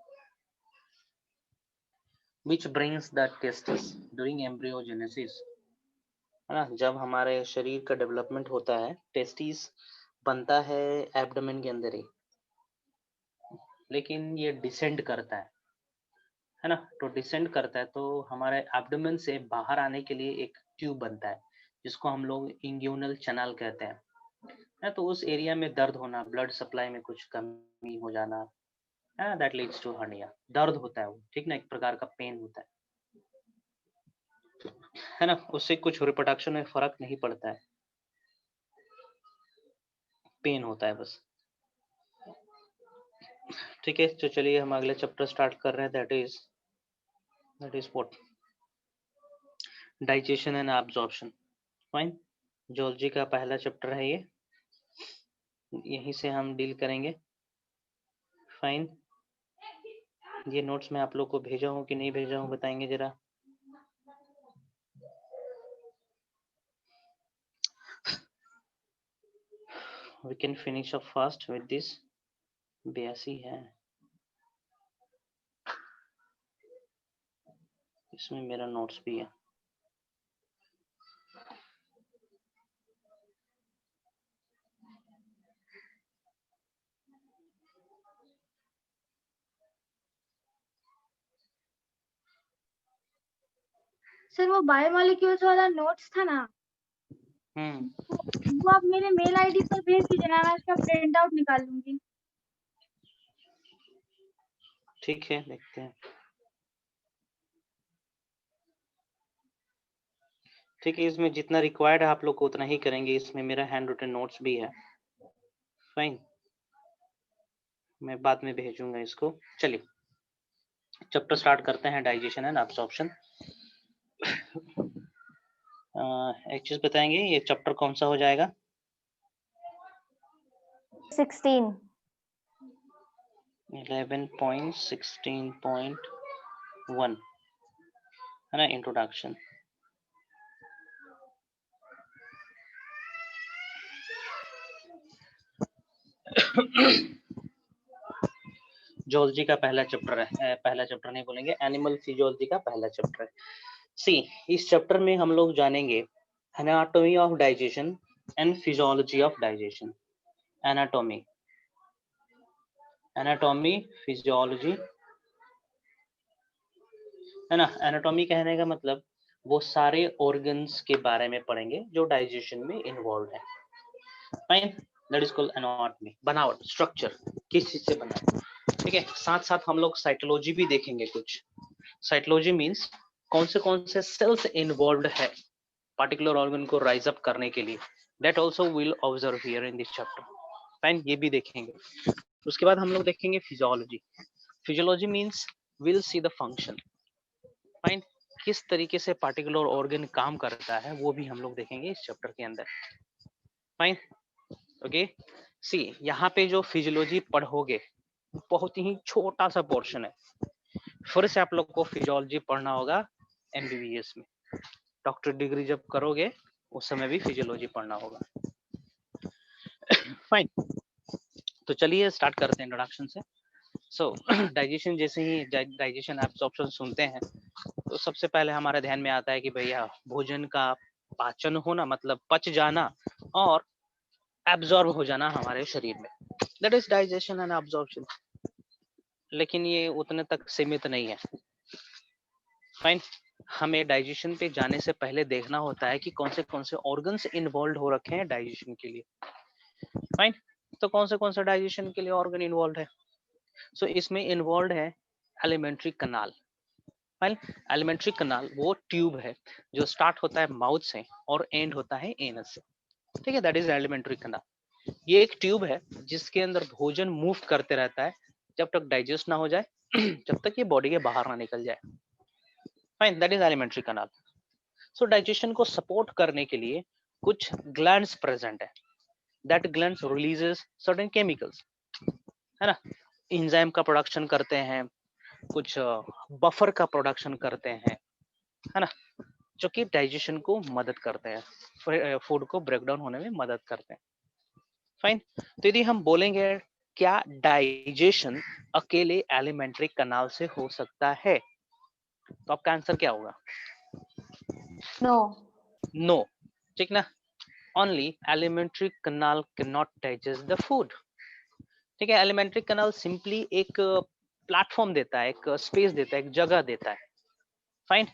which brings the testis during embryogenesis, है ना। जब हमारे शरीर का डेवलपमेंट होता है, टेस्टिस बनता है एब्डोमेन के अंदर ही, लेकिन ये डिसेंड करता है ना। तो डिसेंड करता है तो हमारे एब्डोमेन से बाहर आने के लिए एक ट्यूब बनता है, जिसको हम लोग इंग्यूनल चैनल कहते हैं, है। तो उस एरिया में दर्द होना, ब्लड सप्लाई में कुछ कमी हो जाना, है, दैट लीड्स टू हर्निया। दर्द होता है वो, ठीक ना, एक प्रकार का पेन होता है ना। उससे कुछ रिप्रोडक्शन में फर्क नहीं पड़ता है, पेन होता है बस। ठीक है, तो चलिए हम अगले चैप्टर स्टार्ट कर रहे हैं, that is what, digestion and absorption. Fine, zoology का पहला चैप्टर है ये, यहीं से हम डील करेंगे। फाइन, ये नोट्स मैं आप लोग को भेजा हूँ कि नहीं भेजा हूँ, बताएंगे जरा। We can finish up fast with this, 82 है, इसमें मेरा नोट्स भी है। सर वो बायोमोलिक्यूल्स वाला नोट्स था ना, वो आप मेरे मेल आईडी पर भेज दीजिए ना, मैं उसका प्रिंट आउट निकाल लूंगी। ठीक है, देखते हैं। ठीक है, इसमें जितना रिक्वायर्ड है आप लोग को उतना ही करेंगे। इसमें मेरा हैंड रिटन नोट्स भी है। फाइन, मैं बाद में भेजूंगा इसको। चलिए चैप्टर स्टार्ट करते हैं, डाइजेशन एंड एब्जॉर्प्शन। एक चीज बताएंगे, ये चैप्टर कौन सा हो जाएगा? 16 11.16.1 है ना, इंट्रोडक्शन। जूलॉजी का पहला चैप्टर है, पहला चैप्टर नहीं बोलेंगे, एनिमल फिजियोलॉजी का पहला चैप्टर है। सी, इस चैप्टर में हम लोग जानेंगे anatomy of digestion and physiology of digestion. Anatomy, anatomy, physiology, है ना। एनाटॉमी कहने का मतलब वो सारे ऑर्गन्स के बारे में पढ़ेंगे जो डाइजेशन में इन्वॉल्व है। Fine, that is called anatomy. बनावट, स्ट्रक्चर, किस चीज से बना है, ठीक है। साथ साथ हम लोग साइटोलॉजी भी देखेंगे कुछ। साइटोलॉजी मींस कौन से सेल्स इन्वॉल्व्ड है पार्टिकुलर ऑर्गन को राइज अप करने के लिए। That also will observe here in this chapter. Fine, ये भी देखेंगे। उसके बाद हम लोग देखेंगे physiology. Physiology means will see the function. Fine, किस तरीके से पार्टिकुलर ऑर्गन काम करता है वो भी हम लोग देखेंगे इस चैप्टर के अंदर। Fine, okay. सी, यहाँ पे जो फिजियोलॉजी पढ़ोगे बहुत ही छोटा सा पोर्शन है। फिर से आप लोग को फिजियोलॉजी पढ़ना होगा एमबीबीएस में। डॉक्टर डिग्री जब करोगे उस समय भी फिजियोलॉजी पढ़ना होगा। फाइन, तो चलिए स्टार्ट करते हैं इंट्रोडक्शन से। सो डाइजेशन, जैसे ही डाइजेशन एब्जॉर्प्शन सुनते हैं तो सबसे पहले हमारे ध्यान में आता है कि भैया भोजन का पाचन होना, मतलब पच जाना और एब्जॉर्ब हो जाना हमारे शरीर में, that is digestion and absorption. लेकिन ये उतने तक सीमित नहीं है। फाइन, हमें डाइजेशन पे जाने से पहले देखना होता है कि कौन से ऑर्गन्स इन्वॉल्व हो रखे हैं डाइजेशन के लिए। फाइन, तो कौन से डाइजेशन के लिए ऑर्गन इन्वॉल्व है? सो इसमें इन्वॉल्व है एलिमेंट्री कनाल। फाइन, एलिमेंट्री कनाल वो ट्यूब है जो स्टार्ट होता है माउथ से और एंड होता है एनस से, ठीक है। दैट इज एलिमेंट्री कनाल। ये एक ट्यूब है जिसके अंदर भोजन मूव करते रहता है जब तक डाइजेस्ट ना हो जाए, जब तक ये बॉडी के बाहर ना निकल जाए। Fine, that is elementary kanal. So digestion को सपोर्ट करने के लिए कुछ ग्लैंड्स प्रेजेंट है। That glands releases certain chemicals, है ना। एंजाइम का प्रोडक्शन करते हैं, कुछ बफर का प्रोडक्शन करते हैं, है ना, जो कि डाइजेशन को मदद करते हैं, फूड को ब्रेक डाउन होने में मदद करते हैं। फाइन, तो यदि हम बोलेंगे क्या डाइजेशन अकेले एलिमेंट्री कनाल से हो सकता है, तो आपका आंसर क्या होगा? नो। नो, ठीक ना। Only elementary kanal can not digest the food, ठीक है। एलिमेंट्री कनाल सिंपली एक प्लेटफॉर्म देता है, एक स्पेस देता है, एक जगह देता है। फाइन,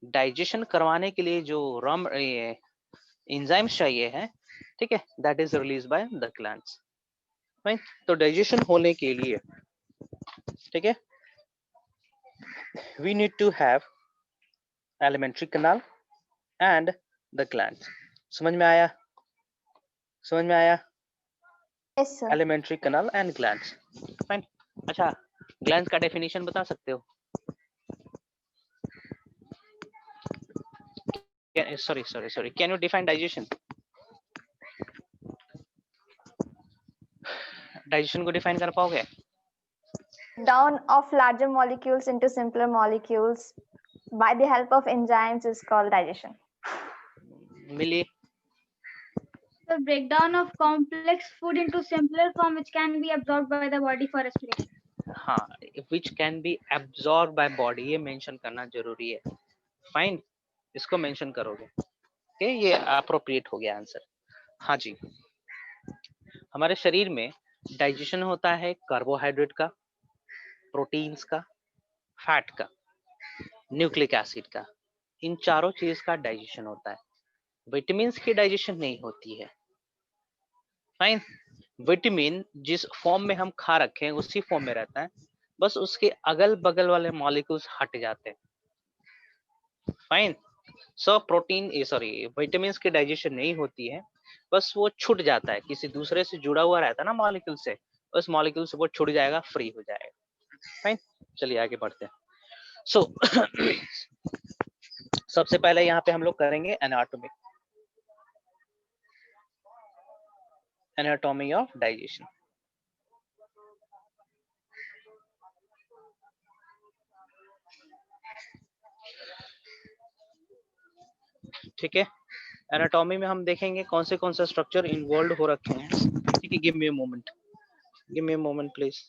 डाइजेशन करवाने के लिए जो रम एंजाइम्स चाहिए है, ठीक है, that is release by the glands. Fine, तो डाइजेशन होने के लिए, ठीक है, we need to have alimentary canal and the glands. समझ में आया? समझ में आया? Yes sir. Alimentary canal and glands. Fine, अच्छा, ग्लैंड्स का डेफिनेशन बता सकते हो? sorry, can you define digestion? Digestion को डिफाइन कर पाओगे? Down of larger molecules into simpler molecules by the help of enzymes is called digestion. मिली? The breakdown of complex food into simpler form which can be absorbed by the body for respiration. हाँ, which can be absorbed by body, ये mention करना जरूरी है। Fine, इसको mention करोगे, okay, ये appropriate हो गया आंसर। हाँ जी, हमारे शरीर में डाइजेशन होता है कार्बोहाइड्रेट का, प्रोटीन्स का, फैट का, न्यूक्लिक एसिड का, इन चारों चीज का डाइजेशन होता है, विटामिन की डाइजेशन नहीं होती है। फाइन, विटामिन जिस फॉर्म में हम खा रखे हैं उसी फॉर्म में रहता है, बस उसके अगल बगल वाले मॉलिक्यूल्स हट जाते हैं। Fine, so protein sorry vitamin की डाइजेशन नहीं होती है, बस वो छूट जाता है, किसी दूसरे से जुड़ा हुआ रहता है ना मॉलिक्यूल से, उस मॉलिक्यूल से वो छूट जाएगा, फ्री हो जाएगा। फाइन, चलिए आगे बढ़ते हैं। सो सबसे पहले यहाँ पे हम लोग करेंगे एनाटॉमी ऑफ डाइजेशन। ठीक है, एनाटॉमी में हम देखेंगे कौन से स्ट्रक्चर इन्वॉल्व हो रखे हैं। ठीक है, give me a moment please.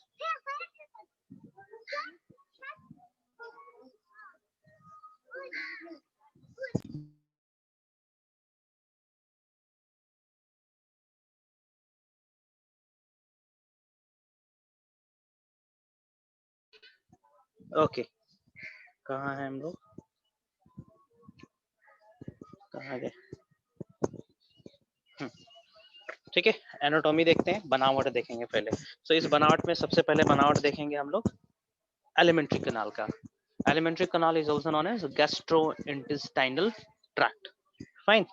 Okay, कहाँ है हम लोग, कहाँ गए? ठीक है, एनाटॉमी देखते हैं, बनावट देखेंगे पहले। सो इस बनावट में सबसे पहले बनावट देखेंगे हम लोग एलिमेंट्री कैनाल का। Alimentary canal is also known as gastrointestinal tract. Fine,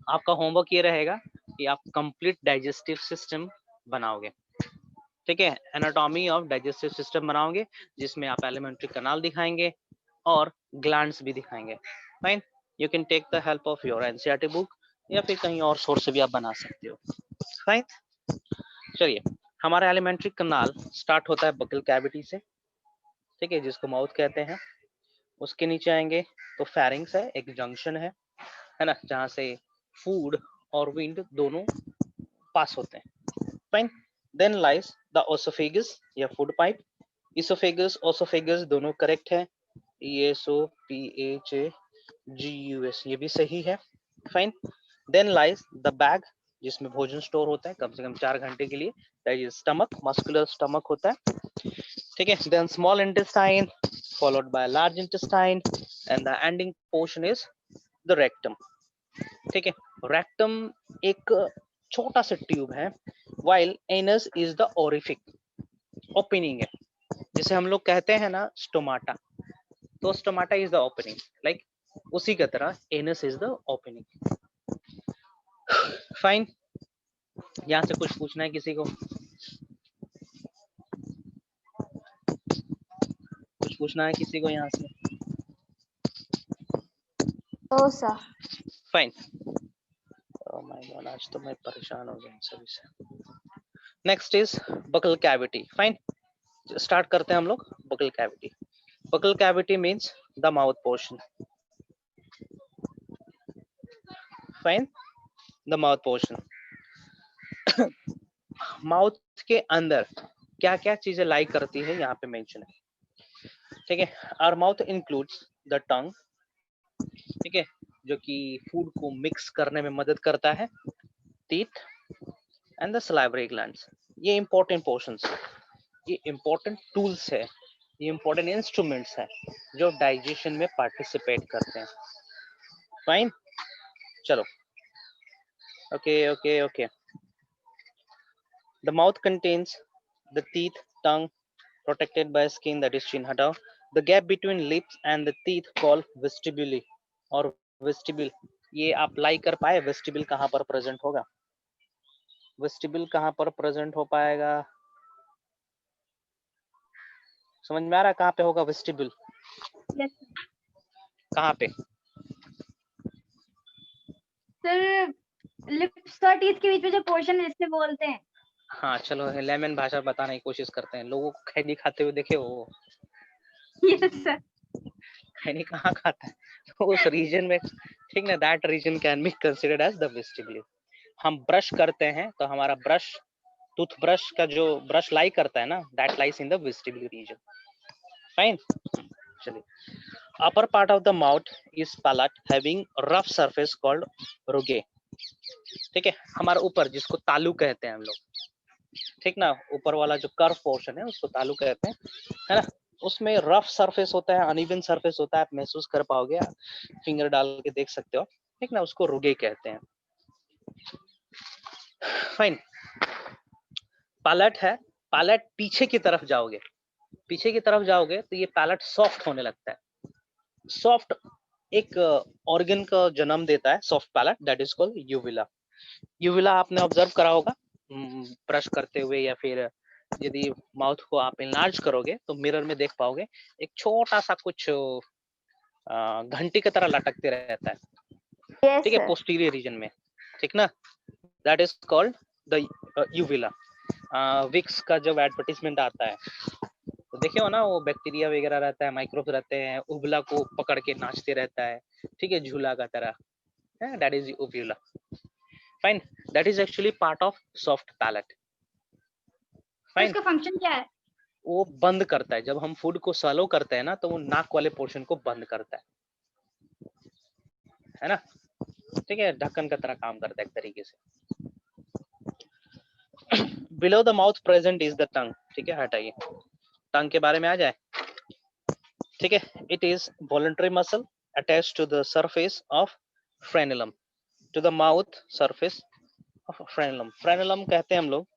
आपका होमवर्क ये रहेगा कि आप कंप्लीट डाइजेस्टिव सिस्टम बनाओगे। ठीक है, एनाटॉमी ऑफ डाइजेस्टिव सिस्टम बनाओगे, जिसमें आप एलिमेंट्री कैनाल दिखाएंगे और ग्लैंड्स भी दिखाएंगे। Fine, you can take the help of your NCERT book या फिर कहीं और सोर्स से भी आप बना सकते हो। फाइन, चलिए, हमारा एलिमेंट्री कैनाल स्टार्ट होता है बकल कैविटी से, ठीक है, जिसको माउथ कहते हैं। उसके नीचे आएंगे तो फेरिंग्स है, एक जंक्शन है ना, जहाँ से फूड और विंड दोनों पास होते हैं। Fine, then lies the oesophagus या फूड पाइप। इसोफेगस ओसोफेगस दोनों करेक्ट है, ESOPHAGUS ये भी सही है। Fine, then lies the bag, जिसमें भोजन स्टोर होता है कम से कम 4 घंटे के लिए, that is stomach, muscular stomach होता है। ठीक है, then small intestine followed by large intestine and the ending portion is the rectum. ठीक है, रेक्टम एक छोटा सा ट्यूब है, while anus is the orific opening है, जिसे हम लोग कहते हैं ना स्टोमाटा, तो stomata is the opening, like उसी की तरह anus is the opening. Fine, यहाँ से कुछ पूछना है किसी को, कुछ पूछना है किसी को यहाँ से? Oh, sir. Fine, oh my God, आज तो मैं परेशान हो गया इन सभी से। Next is buccal cavity. Fine, start करते हैं हम लोग buccal cavity. Buccal cavity means the mouth portion. Fine, the mouth portion. Mouth के अंदर क्या क्या चीजें लाई करती है यहाँ पे मेंशन है। ठीक है, our mouth includes the tongue, ठीक है, जो कि फूड को मिक्स करने में मदद करता है, teeth and the salivary glands. ये इंपॉर्टेंट पोर्शंस, ये इंपॉर्टेंट टूल्स है, ये इंपॉर्टेंट इंस्ट्रूमेंट्स है जो डाइजेशन में पार्टिसिपेट करते हैं। फाइन, चलो, okay okay okay. The mouth contains the teeth, tongue protected by skin, that is chin हटाओ, the gap between lips and the teeth called vestibule और vestibule। ये आप लाइक कर पाए, वेस्टिबल कहाँ पर प्रेजेंट होगा, वेस्टिबल कहाँ पर प्रेजेंट हो पाएगा, समझ में आ रहा है कहाँ पे होगा वेस्टिबल? Yes, कहाँ पे? sir. लिप्स और टीथ के बीच में जो पोर्शन है जिससे बोलते हैं। हाँ चलो, लेमन भाषा बताने की कोशिश करते हैं, लोगों को खैनी खाते हुए देखे हो? Yes, sir. खैनी कहाँ खाता है? उस रीजन में, ठीक ना, that reason can be considered as the vestibule. हम ब्रश करते हैं तो हमारा ब्रश, टूथब्रश का जो ब्रश लाई करता है ना, that lies in the vestibular region. Fine, चलिए, upper part of the mouth is palate having rough surface called rugae. ठीक है, हमारा ऊपर जिसको तालू कहते हैं हम लोग, ठीक ना, ऊपर वाला जो कर्व पोर्शन है उसको तालू कहते हैं, है ना। उसमें रफ सरफेस होता है, अनइवन सरफेस होता है, आप महसूस कर पाओगे, फिंगर डाल के देख सकते हो, ठीक ना, उसको रुगे कहते हैं। फाइन। पैलेट है, पैलेट पीछे की तरफ जाओगे, पीछे की तरफ जाओगे तो ये पैलेट सॉफ्ट होने लगता है। सॉफ्ट एक ऑर्गन का जन्म देता है, soft palate, that is called uvula. Uvula आपने ऑब्जर्व करा होगा ब्रश करते हुए, या फिर यदि माउथ को आप इनलार्ज करोगे तो मिरर में देख पाओगे एक छोटा सा कुछ घंटी की तरह लटकते रहता है, Yes, ठीक है, sir. पोस्टीरियर रीजन में, ठीक ना, that is called the uvula. Vicks का जब एडवर्टीजमेंट आता है तो देखे हो ना, वो बैक्टीरिया वगैरह रहता है, माइक्रोब्स रहते हैं, उबला को पकड़ के नाचते रहता है, ठीक है, झूला का तरह, that is uvula. Fine, that is actually part of soft palate. तो फाइन, इसका फंक्शन क्या है? वो बंद करता है, जब हम फूड को swallow करते हैं ना तो वो नाक वाले पोर्शन को बंद करता है ना, ठीक है, ढक्कन का तरह काम करता है एक तरीके से। Below the mouth present is the tongue, ठीक है, हटाइए, टंग के बारे में आ जाए, ठीक है। It is voluntary muscle attached to the surface of frenulum, to the mouth surface of frenulum. Frenulum कहते हैं हम लोग,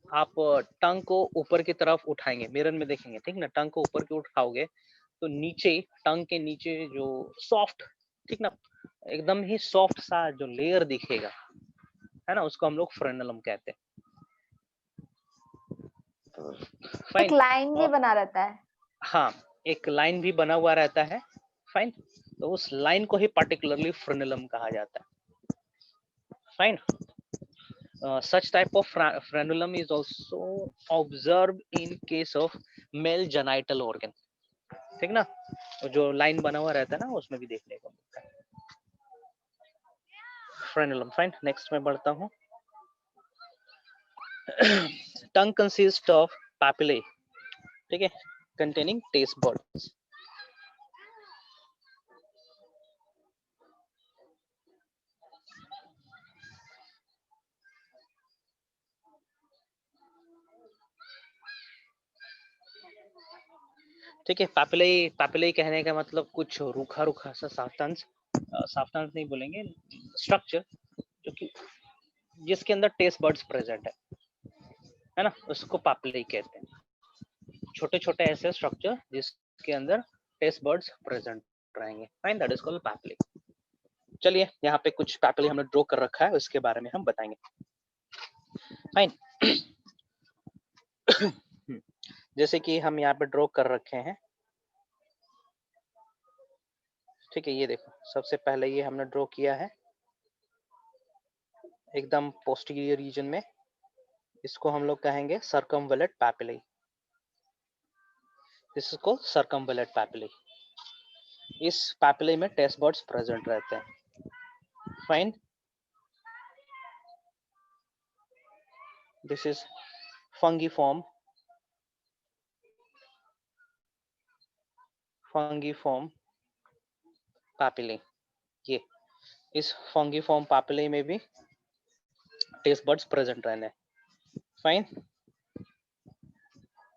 आप टंग को ऊपर की तरफ उठाएंगे, मिरर में देखेंगे, ठीक ना, टंग को ऊपर की उठाओगे तो नीचे, टंग के नीचे जो सॉफ्ट, ठीक ना, एकदम ही सॉफ्ट सा जो लेयर दिखेगा, है ना, उसको हम लोग फ्रेनुलम कहते हैं। एक फाइन, लाइन भी बना रहता है। हाँ, एक लाइन भी बना हुआ रहता है। फाइन, तो उस लाइन को ही पर्टिकुलरली फ्रेनुलम कहा जाता है। Fine, such type of frenulum is also observed in case of male genital organ, ठीक ना, जो लाइन बना हुआ रहता है ना उसमें भी देखने को मिलता है फ्रेनुलम। फाइन, नेक्स्ट में बढ़ता हूँ। टंग कंसिस्ट ऑफ पैपिले, ठीक है, containing taste buds। ठीक है, पैपिले, पैपिले कहने का मतलब कुछ रूखा रूखा सा सब्सटेंस, सब्सटेंस नहीं बोलेंगे, स्ट्रक्चर, जो कि जिसके अंदर टेस्ट बर्ड्स प्रेजेंट है ना, उसको पैपिले कहते हैं। छोटे छोटे ऐसे स्ट्रक्चर जिसके अंदर टेस्ट बर्ड्स प्रेजेंट रहेंगे। Fine, that is called papillae. चलिए, यहाँ पे कुछ पैपिले हमने ड्रॉ कर रखा है, उसके बारे में हम बताएंगे। फाइन, जैसे कि हम यहाँ पे ड्रॉ कर रखे हैं, ठीक है, ये देखो, सबसे पहले ये हमने ड्रॉ किया है एकदम पोस्टीरियर रीजन में, इसको हम लोग कहेंगे circumvallate papillae. This is called circumvallate papillae. इस पैपिले में टेस्ट बर्ड्स प्रेजेंट रहते हैं। Fine, this is fungiform, fungiform papillae. ये इस फंगिफॉर्म पैपिले में भी टेस्ट बर्ड्स प्रेजेंट रहने। फाइन,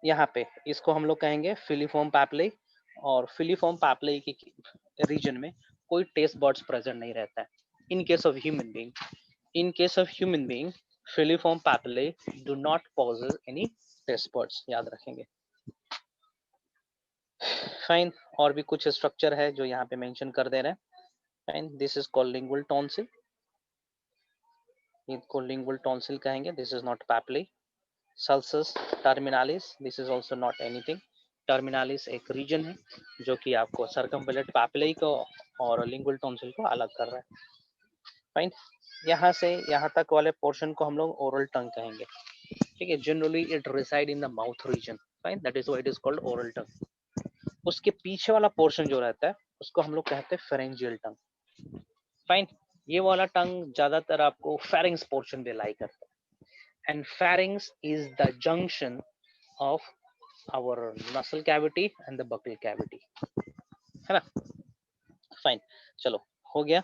यहाँ पे इसको हम लोग कहेंगे फिलीफॉर्म पैपिले, और फिलीफॉर्म पैपिले की रीजन में कोई टेस्ट बर्ड्स प्रेजेंट नहीं रहता है। In case of human being, in case of human being, filiform papillae do not possess any taste buds, याद रखेंगे। फाइन, और भी कुछ स्ट्रक्चर है जो यहाँ पे मेंशन कर दे रहे हैं। Fine, this is called lingual tonsil, इसको लिंगुअल टॉन्सिल कहेंगे। This is not papillae. Sulcus terminalis, this is also not anything. Terminalis एक रीजन है जो कि आपको सर्कमवेलेट पैपिले को और लिंगुअल टॉन्सिल को अलग कर रहा है। फाइन, यहाँ से यहाँ तक वाले पोर्शन को हम लोग ओरल टंग कहेंगे, ठीक है। Generally it reside in the mouth region, fine, that is why it is called oral tongue. उसके पीछे वाला पोर्शन जो रहता है उसको हम लोग कहते हैं फेरेंजियल टंग। फाइन, ये वाला टंग ज्यादातर आपको फेरिंग्स पोर्शन पे लाई करता है, and pharynx is the junction of our nasal cavity and the buccal cavity, है ना। फाइन, चलो, हो गया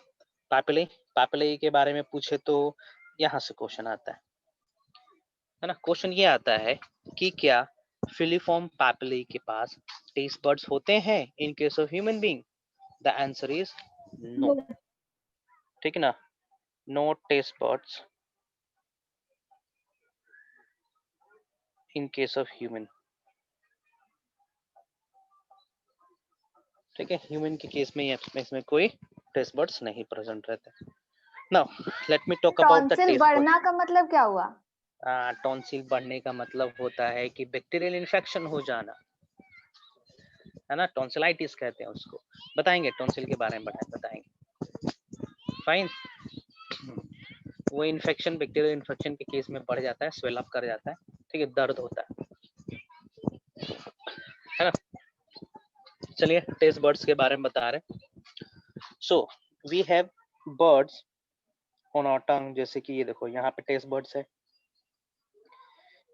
पैपिले। पैपिले के बारे में पूछे तो यहाँ से क्वेश्चन आता है, है ना। क्वेश्चन ये आता है कि क्या फिलीफॉर्म पैपिली के पास टेस्ट बर्ड्स होते हैं in case of human being? The answer is no. No. ठीक है ना, no taste birds in case of human. ठीक है, ह्यूमन के केस में इसमें कोई टेस्ट बर्ड्स नहीं प्रेजेंट रहते। Now let me talk about the tonsil taste birds. बढ़ना का मतलब क्या हुआ? टॉन्सिल बढ़ने का मतलब होता है कि बैक्टीरियल इन्फेक्शन हो जाना, है ना, टॉन्सिलाइटिस कहते हैं उसको। बताएंगे टॉन्सिल के बारे में, बताएंगे। फाइन। वो इन्फेक्शन बैक्टीरियल इन्फेक्शन के केस में बढ़ जाता है, स्वेल अप कर जाता है, ठीक है, दर्द होता है ना। चलिए टेस्ट बर्ड्स के बारे में बता रहे। So we have birds on our tongue, जैसे कि ये देखो यहाँ पे टेस्ट बर्ड्स है,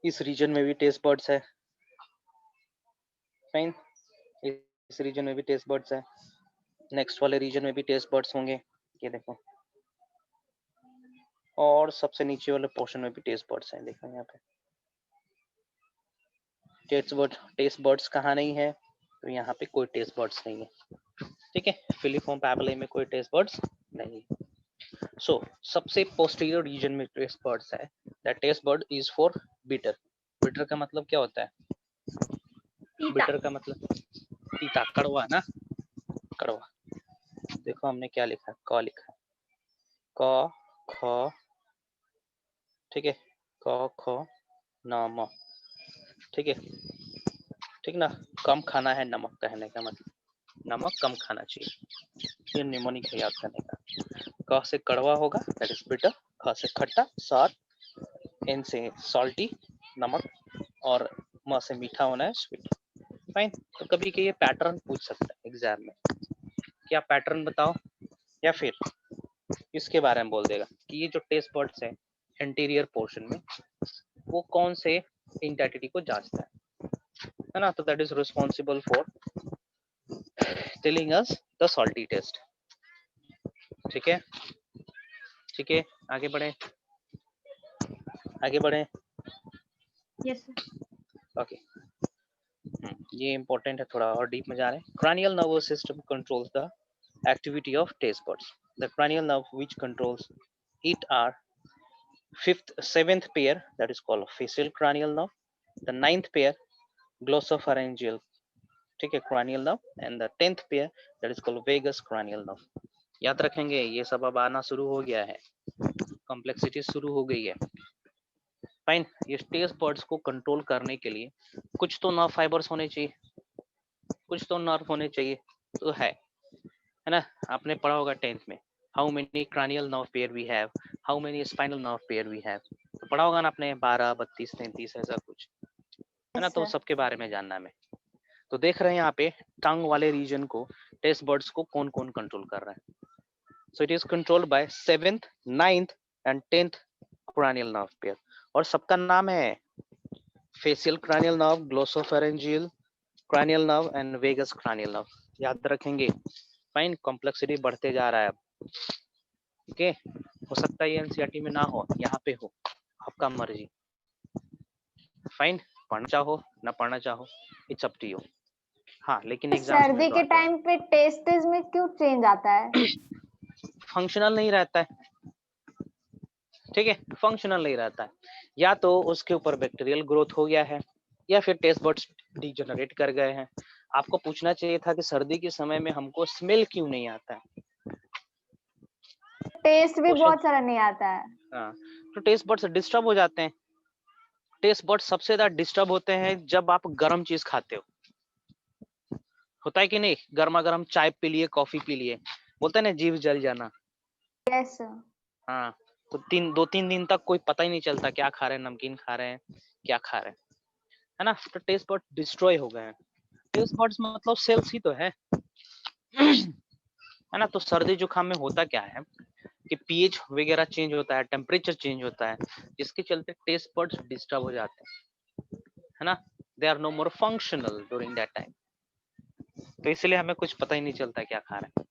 इस रीजन में भी टेस्ट बर्ड्स है। फाइन, इस रीजन में भी टेस्ट बर्ड्स है, नेक्स्ट वाले रीजन में भी टेस्ट बर्ड्स होंगे, ये देखो, और सबसे नीचे वाले पोर्शन में भी टेस्ट बर्ड्स हैं, देखो यहाँ पे। टेस्ट बर्ड्स कहाँ नहीं है? तो यहाँ पे कोई टेस्ट बर्ड्स नहीं है, ठीक है, फिलीफॉर्म पैपिली में कोई टेस्ट बर्ड्स नहीं। सो सबसे पोस्टीरियर रीजन में टेस्ट बर्ड्स है। That taste bud is for bitter. Bitter का मतलब क्या होता है? Tita. बिटर का मतलब तीता, कड़वा ना, कड़वा। देखो हमने क्या लिखा, क लिखा, क ख, ठीक है, क ख न म, ठीक है, ठीक ना। कम खाना है नमक, कहने का मतलब नमक कम खाना चाहिए, ये निमोनिक है, याद करने का। क से कड़वा होगा, दैट इज बिटर। ख से खट्टा, सार। एन से सॉल्टी, नमक। और म से मीठा होना है, स्वीट। फाइन। तो कभी के ये पैटर्न पूछ सकता है एग्जाम में, क्या पैटर्न बताओ, या फिर इसके बारे में बोल देगा कि ये जो टेस्ट बर्ड्स है एंटीरियर पोर्शन में, वो कौन से इंटाइटिटी को जांचता है ना। तो that is responsible for telling us the salty taste. ठीक है, ठीक है, आगे बढ़े, आगे बढ़े। Yes, sir. ओके, ये इंपॉर्टेंट है, थोड़ा और डीप में जा रहे हैं। Cranial nervous system controls the activity of taste buds. The cranial nerve which controls it are fifth, seventh pair, that is called facial cranial nerve. The ninth pair, glossopharyngeal, ठीक है, cranial nerve, and the 10th pair, that is called vagus cranial nerve. याद रखेंगे, ये सब अब आना शुरू हो गया है, कॉम्प्लेक्सिटी शुरू हो गई है। फाइन। ये टेस्ट बर्ड्स को कंट्रोल करने के लिए कुछ तो नर्व फाइबर्स होने चाहिए, कुछ तो नर्व होने चाहिए, तो है ना। आपने पढ़ा होगा 10th में, how many cranial nerve pair we have, how many spinal nerve pair we have, तो पढ़ा होगा ना आपने, 12, 32, 33 ऐसा कुछ, है ना। Yes, तो sir. सबके बारे में जानना है। तो देख रहे हैं यहाँ पे टंग वाले रीजन को टेस्ट बर्ड्स को कौन कौन कंट्रोल कर रहा है। So it is controlled by 7th, 9th and 10th cranial nerve pair, और सबका नाम है facial cranial nerve, glossopharyngeal cranial nerve and vagus cranial nerve। याद रखेंगे। फाइन, कॉम्प्लेक्सिटी बढ़ते जा रहा है अब, ठीक है। हो सकता है ये एनसीईआरटी में ना हो, यहाँ पे हो, आपका मर्जी। फाइन, पढ़ना चाहो ना पढ़ना चाहो, इट्स अप टू यू। हाँ, लेकिन एग्जाम्स में सर्दी तो के आता है। टाइम पे टेस्ट में क्यों चेंज आता है? फंक्शनल नहीं रहता है, ठीक है, फंक्शनल नहीं रहता है। या तो उसके ऊपर बैक्टीरियल ग्रोथ हो गया है, या फिर टेस्ट बर्ड्स डिजेनरेट कर गए हैं। आपको पूछना चाहिए था कि सर्दी के समय में हमको स्मेल क्यों नहीं आता है। टेस्ट भी क्वेश्चन, बहुत सारा नहीं आता है। हाँ, तो टेस्ट बर्ड्स डिस्टर्ब हो जाते हैं। टेस्ट बर्ड्स सबसे ज्यादा डिस्टर्ब होते हैं जब आप गर्म चीज खाते हो, होता है कि नहीं। गर्मा गर्म चाय पी लिए, कॉफी पी लिए, बोलते हैं ना जीभ जल जाना। Yes sir. हाँ, तो 2-3 दिन तक कोई पता ही नहीं चलता क्या खा रहे हैं, नमकीन खा रहे हैं, क्या खा रहे हैं, है ना। तो टेस्ट बर्ड डिस्ट्रॉय हो गए हैं। टेस्ट बर्ड्स मतलब सेल्स ही तो है ना। तो सर्दी जुकाम में होता क्या है कि पीएच वगैरह चेंज होता है, टेम्परेचर चेंज होता है, जिसके चलते टेस्ट बर्ड्स डिस्टर्ब हो जाते हैं, है ना। They are no more functional during that time. तो इसलिए हमें कुछ पता ही नहीं चलता क्या खा रहे हैं,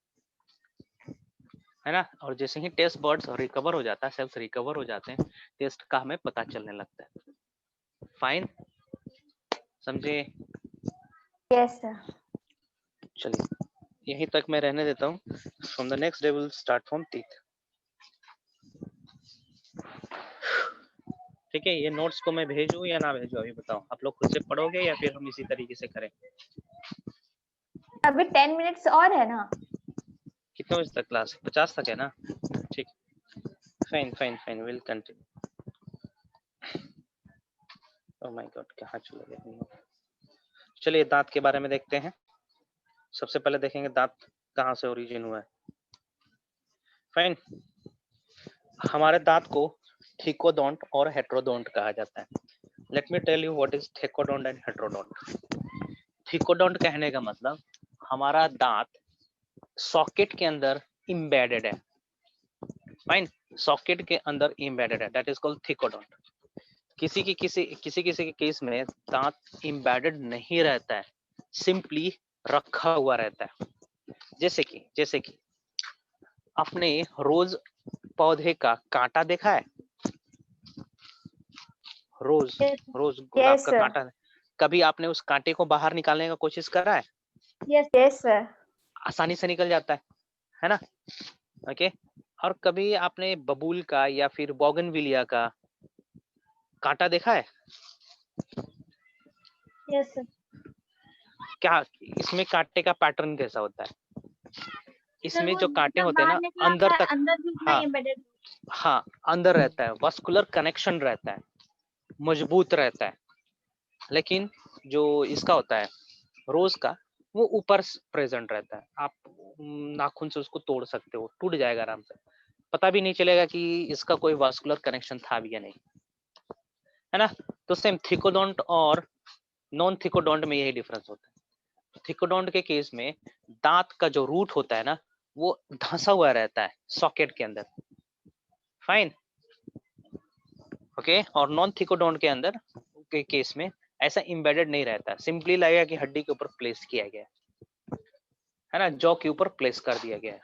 है ना। और जैसे ही टेस्ट बर्ड्स रिकवर हो जाता है, सेल्स रिकवर हो जाते हैं, टेस्ट का हमें पता चलने लगता है। फाइन, समझे? Yes, sir. चलिए यहीं तक मैं रहने देता हूँ. From the next day will start from teeth. ठीक है, ये नोट्स को मैं भेजूं या ना भेजूं, अभी बताओ. आप लोग खुद से पढ़ोगे या फिर हम इसी तरीके से करें? अभी 10 मिनट्स और है ना? कितने बजे तक क्लास? 50 तक है ना? ठीक, fine fine fine, will continue. Oh my God, कहाँ चले गए? चलिए दांत के बारे में देखते हैं. सबसे पहले देखेंगे दांत कहाँ से ओरिजिन हुआ है. फाइन, हमारे दांत को थिकोडोंट और हेट्रोडोंट कहा जाता है. Let me tell you what is thecodont and heterodont. Thecodont कहने का मतलब हमारा दांत सॉकेट के अंदर एम्बेडेड है. फाइन, सॉकेट के अंदर एम्बेडेड है, दैट इज कॉल्ड थिकोडोंट. किसी के केस में दांत एम्बेडेड नहीं रहता है, सिंपली रखा हुआ रहता है. जैसे कि आपने रोज पौधे का कांटा देखा है? रोज गुलाब Yes, का sir. कांटा, कभी आपने उस कांटे को बाहर निकालने का कोशिश करा है? Yes, sir. आसानी से निकल जाता है ना? ओके. और कभी आपने बबूल का या फिर बोगनविलिया का कांटा देखा है? Yes, sir. क्या इसमें कांटे का पैटर्न कैसा होता है? इसमें वो जो कांटे जब होते हैं बाहर ना, निकला अंदर है, तक, अंदर भी उतना हाँ embedded. हाँ, अंदर रहता है, वस्कुलर कनेक्शन रहता है, मजबूत रहता है. लेकिन जो इसका होता है रोज का, वो ऊपर प्रेजेंट रहता है. आप नाखून से उसको तोड़ सकते हो, टूट जाएगा आराम से, पता भी नहीं चलेगा कि इसका कोई वास्कुलर कनेक्शन था भी या नहीं, है ना? तो सेम थिकोडोंट और नॉन थिकोडोंट में यही डिफरेंस होता है. थिकोडोंट के केस में दांत का जो रूट होता है ना, वो धंसा हुआ रहता है सॉकेट के अंदर. Fine, okay. और नॉन थिकोडोंट के अंदर के केस में ऐसा एम्बेडेड नहीं रहता, सिंपली लगेगा कि हड्डी के ऊपर प्लेस किया गया है ना, जॉ के ऊपर प्लेस कर दिया गया है.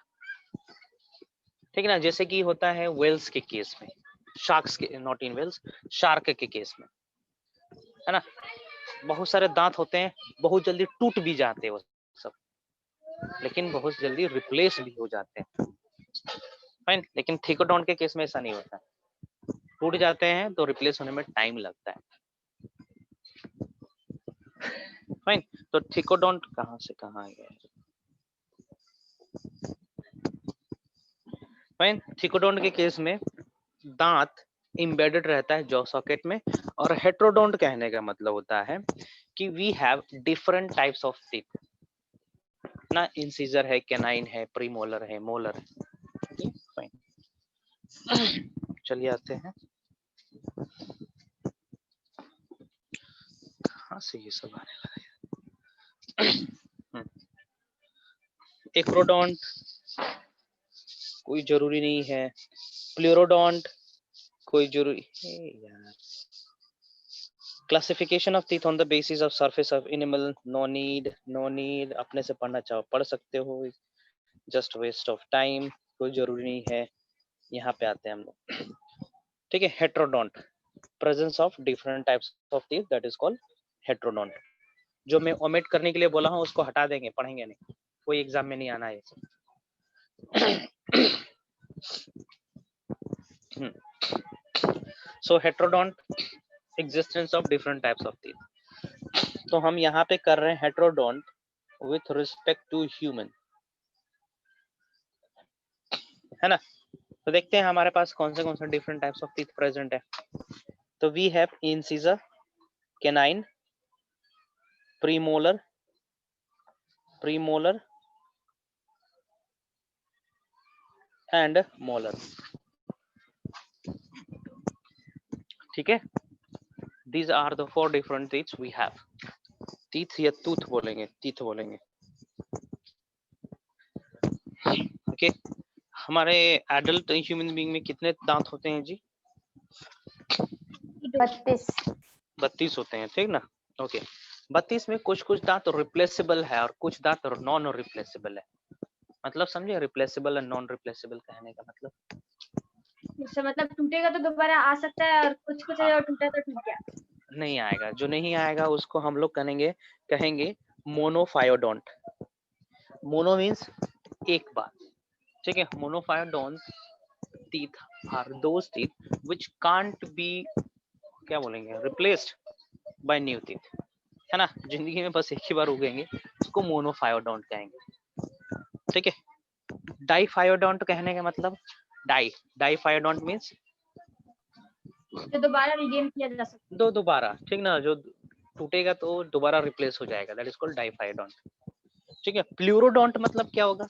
ठीक है ना? जैसे कि होता है वेल्स के केस में, शार्क्स के, नॉट इन वेल्स, शार्क के केस में, है ना? बहुत सारे दांत होते हैं, बहुत जल्दी टूट भी जाते हैं वो सब, लेकिन बहुत जल्दी रिप्लेस भी हो जाते हैं. फाइन, लेकिन थिकोडोंट के केस में ऐसा नहीं होता, टूट जाते हैं तो रिप्लेस होने में टाइम लगता है. फाइन, तो थिकोडोंट कहाँ से कहाँ आ गया? फाइन, थिकोडोंट के केस में दांत एम्बेडेड रहता है जॉ सॉकेट में. और हेट्रोडोंट कहने का मतलब होता है कि we have different types of teeth ना. इंसीजर है, कैनाइन है, प्रीमोलर है, मोलर है. फाइन, चलिए आते हैं कहाँ से ये सब आने लगा. एक्रोडोंट कोई जरूरी नहीं है, प्लूरोडोंट कोई जरूरी है यार. Classification of teeth on the basis of surface of animal, no need. अपने से पढ़ना चाहो पढ़ सकते हो, जस्ट वेस्ट ऑफ टाइम, कोई जरूरी नहीं है. यहाँ पे आते हैं हम लोग. ठीक है, heterodont, presence of different types of teeth, that is called heterodont. जो मैं ओमिट करने के लिए बोला हूँ उसको हटा देंगे, पढ़ेंगे नहीं, कोई एग्जाम में नहीं आना है. So heterodont, existence of different types of teeth. तो हम यहाँ पे कर रहे हैं heterodont with respect to human, है ना? तो देखते हैं हमारे पास कौन से different types of teeth present है. तो we have incisor, canine, premolar and molar. ठीक है, these are the 4 different teeth we have. teeth या tooth बोलेंगे, teeth बोलेंगे. ओके, हमारे एडल्ट ह्यूमन बीइंग में कितने दांत होते हैं जी? 32 होते हैं, ठीक ना? ओके, 32 में कुछ दांत रिप्लेसेबल है और कुछ दांत नॉन रिप्लेसेबल है. मतलब समझे रिप्लेसेबल और नॉन रिप्लेसेबल कहने का मतलब? इससे मतलब टूटेगा तो दोबारा आ सकता है, और कुछ है और टूटा तो टूट गया. नहीं आएगा, जो नहीं आएगा उसको हम लोग कहेंगे मोनोफायोडोंट। मोनो मीन्स एक बार, ठीक है। मोनोफायोडोंट teeth are those teeth which can't be, क्या बोलेंगे, replaced by new teeth, है ना। जिंदगी में बस एक ही बार उगेंगे, उसको मोनोफायोडोंट कहेंगे, ठीक है। डाइफायोडोंट कहने का मतलब डाइफायोडोंट मीन्स जो दोबारा रिगेन किया जा सकता दोबारा, ठीक ना, जो टूटेगा तो दोबारा रिप्लेस हो जाएगा, दैट इज कॉल्ड डाइफायोडोंट, ठीक है। प्लूरोडोंट मतलब क्या होगा?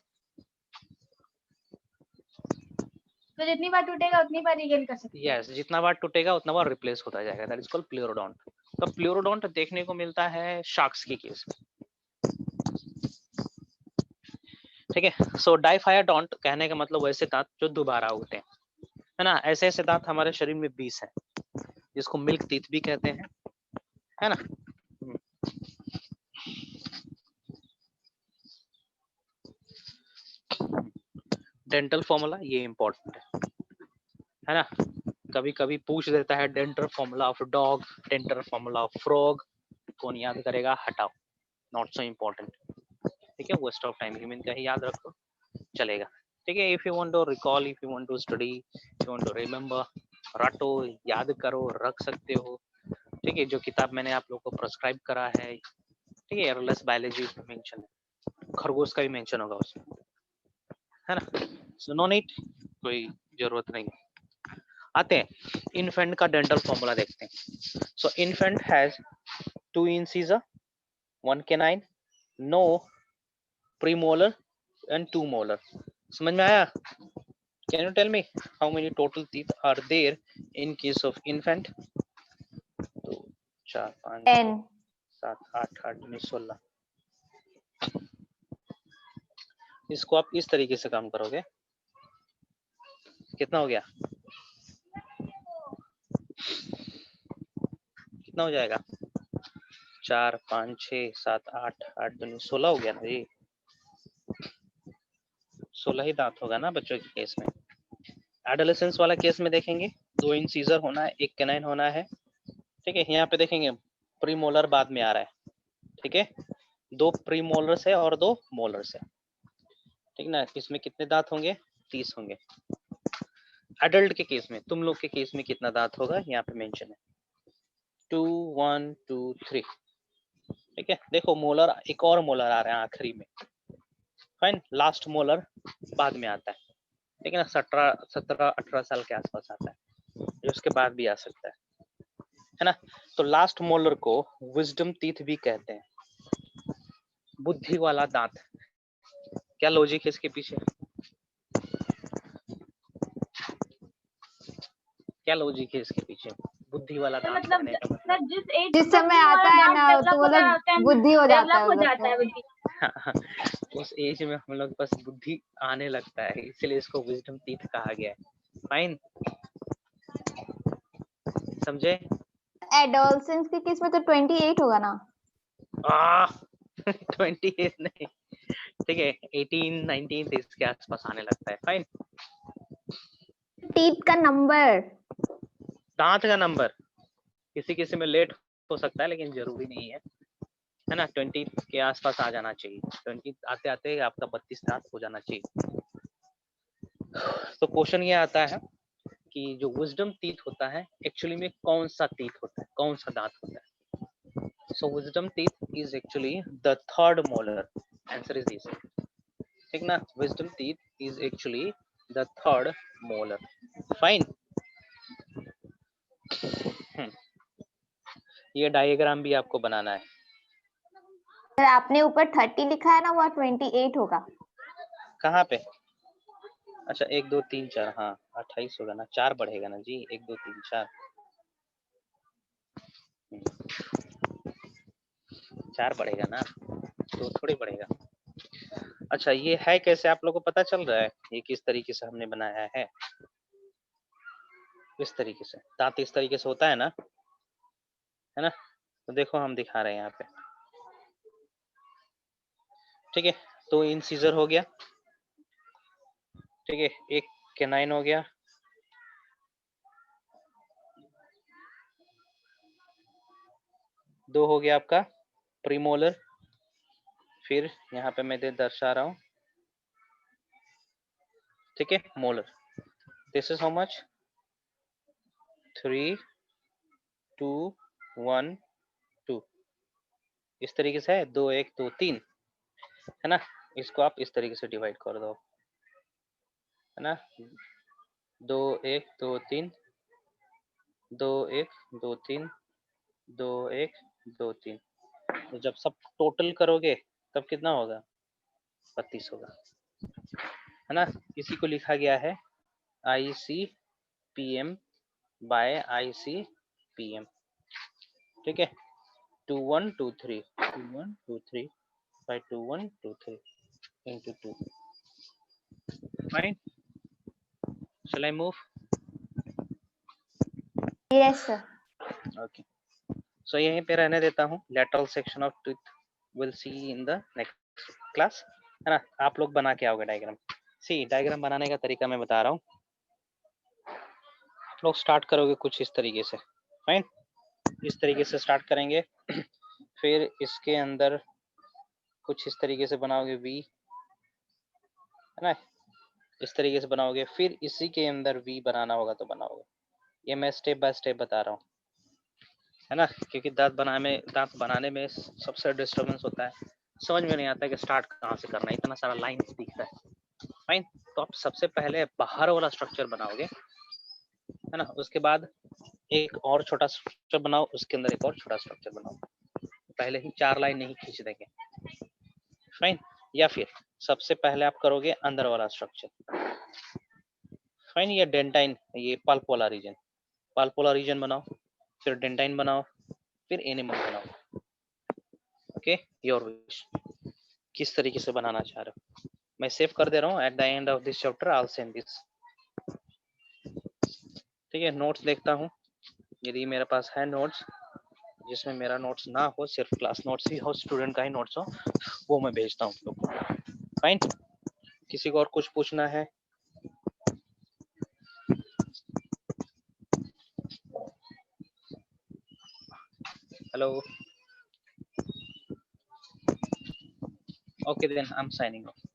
तो जितनी बार टूटेगा उतनी बार रिगेन कर सकते हैं। यस, जितना बार टूटेगा उतना बार रिप्लेस होता जाएगा, दैट इज कॉल्ड प्लूरोडोंट। तो प्लूरोडोंट देखने को मिलता है शार्क्स के केस में, ठीक है। सो डाइफायोडोंट कहने का मतलब वैसे दांत जो दोबारा उगते हैं, है ना। ऐसे ऐसे दांत हमारे शरीर में 20 हैं, जिसको मिल्क टीथ भी कहते हैं, है ना। डेंटल फॉर्मूला ये इंपॉर्टेंट है ना। कभी कभी पूछ देता है dental formula of dog, dental formula of frog, कौन याद करेगा? हटाओ, नॉट सो इम्पोर्टेंट, ठीक है। वेस्ट ऑफ टाइम, ह्यूमन का ही याद रखो, चलेगा, ठीक है। If you want to recall, if you want to study, you want to remember, रटो, याद करो, रख सकते हो, ठीक है। जो किताब मैंने आप लोग को प्रेस्क्राइब करा है, ठीक है, एयरलेस बायोलॉजी उसमें मेंशन है, खरगोश का भी मेंशन होगा उसमें, है ना। सो नो नीड, कोई जरूरत नहीं। आते हैं इन्फेंट का डेंटल फॉर्मूला देखते हैं। So infant has 2 incisor, 1 canine, no premolar and 2 molar। समझ में आया? Can you tell me how many total teeth are there in case of infant? 2 4 5 10. 7 8 8 9 16। इसको आप इस तरीके से काम करोगे, कितना हो गया? कितना हो जाएगा? 4 5 6 7 8 8 2 16 हो गया ना जी। 16 ही दांत होगा ना बच्चों के केस में। एडोलेसेंस वाला केस में देखेंगे 2 इंसिजर होना है, 1 कैनाइन होना है, ठीक है। यहाँ पे देखेंगे प्रीमोलर बाद में आ रहा है, ठीक है। 2 प्रीमोलर्स है और 2 मोलर्स है, ठीक ना। इसमें कितने दांत होंगे? 30 होंगे। एडल्ट के केस में, तुम लोग के केस में कितना दांत होगा यहाँ पे मेंशन है, 2 1 2 3, ठीक है। देखो मोलर, एक और मोलर आ रहा है आखिरी में, फाइन। लास्ट मोलर बाद में आता है, ठीक है ना। 17 18 साल के आसपास आता है, जो उसके बाद भी आ सकता है ना। तो लास्ट मोलर को विजडम टीथ भी कहते हैं, बुद्धि वाला दांत। क्या लॉजिक है इसके पीछे? क्या लॉजिक है इसके पीछे? बुद्धि वाला तो दांत मतलब कहने का सर मतलब जिस एज जिस तक समय वो आता वाला है दांत ना डेवलप तो वो होता है उस लोग टाइम बुद्धि हो जाता है डेवलप हो उन लोग जाता को। है बुद्धि। उस एज में हम लोग बस बुद्धि आने लगता है, इसलिए इसको विजडम टीथ कहा गया है, फाइन, समझे? एडोलसेंस के केस में तो 28 होगा ना। 28 नहीं, ठीक है, 18 19 इसके आसपास आने लगता है, फाइन। टीथ का नंबर, दांत का नंबर किसी किसी में लेट हो सकता है, लेकिन जरूरी नहीं है ना। 20 के आसपास आ जाना चाहिए, 20 आते आते आपका 32 दांत हो जाना चाहिए। तो क्वेश्चन ये आता है कि जो विजडम टीथ होता है एक्चुअली में कौन सा टीथ होता है, कौन सा दांत होता है? So wisdom teeth is actually the third molar, answer is this, ठीक ना। Wisdom teeth is actually the third molar, fine. ये डायग्राम भी आपको बनाना है। सर आपने ऊपर 30 लिखा है ना, वो 28 होगा। कहाँ पे? अच्छा 1 2 3 4, हाँ 28 होगा ना, 4 बढ़ेगा ना जी, 1 2 3 4, 4 बढ़ेगा ना, तो थोड़ी बढ़ेगा। अच्छा ये है कैसे, आप लोगों को पता चल रहा है ये किस तरीके से हमने बनाया है? इस तरीके से दांत इस तरीके से होता है ना, है ना। तो देखो हम दिखा रहे हैं यहाँ पे, ठीक है। तो इंसिजर हो गया, ठीक है, एक कैनाइन हो गया, 2 हो गया आपका प्रीमोलर, फिर यहाँ पे मैं दर्शा रहा हूँ, ठीक है, molar. This is how much, 3 2 1 2, इस तरीके से है, 2 1 2 3, है ना। इसको आप इस तरीके से डिवाइड कर दो, है ना, 2 1 2 3 2 1 2 3 2 1 2 3। तो जब सब टोटल करोगे तब कितना होगा, 32 होगा, है ना। इसी को लिखा गया है ICPM बाय ICPM, ठीक है, 2123 2123 by 2123 into 2, fine. Shall I move? Yes, sir. Okay. So यहीं पे रहने देता हूँ, lateral section of tooth will see in the next class, है ना। आप लोग बना के आओगे डायग्राम। सी डायग्राम बनाने का तरीका मैं बता रहा हूँ, आप लोग स्टार्ट करोगे कुछ इस तरीके से, फाइन, इस तरीके से स्टार्ट करेंगे। फिर इसके अंदर कुछ इस तरीके से बनाओगे V, है ना, इस तरीके से बनाओगे, फिर इसी के अंदर V बनाना होगा तो बनाओगे। ये मैं स्टेप बाय स्टेप बता रहा हूँ, है ना, क्योंकि दांत बनाने में सबसे डिस्टर्बेंस होता है, समझ में नहीं आता कि स्टार्ट कहाँ से करना है, इतना सारा लाइन दिखता है, फाइन। तो आप सबसे पहले बाहर वाला स्ट्रक्चर बनाओगे, है ना, उसके बाद एक और छोटा स्ट्रक्चर बनाओ, उसके अंदर एक और छोटा स्ट्रक्चर बनाओ, पहले ही 4 लाइन नहीं खींच देंगे, फाइन। या फिर सबसे पहले आप करोगे अंदर वाला स्ट्रक्चर, फाइन, या डेंटाइन, ये पल्प वाला रीजन बनाओ, फिर डेंटाइन बनाओ, फिर एनिमल बनाओ, ओके, योर विश, किस तरीके से बनाना चाह रहे हो। मैं सेव कर दे रहा हूँ, at the end of this chapter I will send this, ठीक है। नोट्स देखता हूँ, यदि मेरे पास है नोट्स, जिसमें मेरा नोट्स ना हो, सिर्फ क्लास नोट्स ही हो, स्टूडेंट का ही नोट्स हो, वो मैं भेजता हूँ लोग, फाइन। किसी को और कुछ पूछना है? Hello, okay then I am signing of.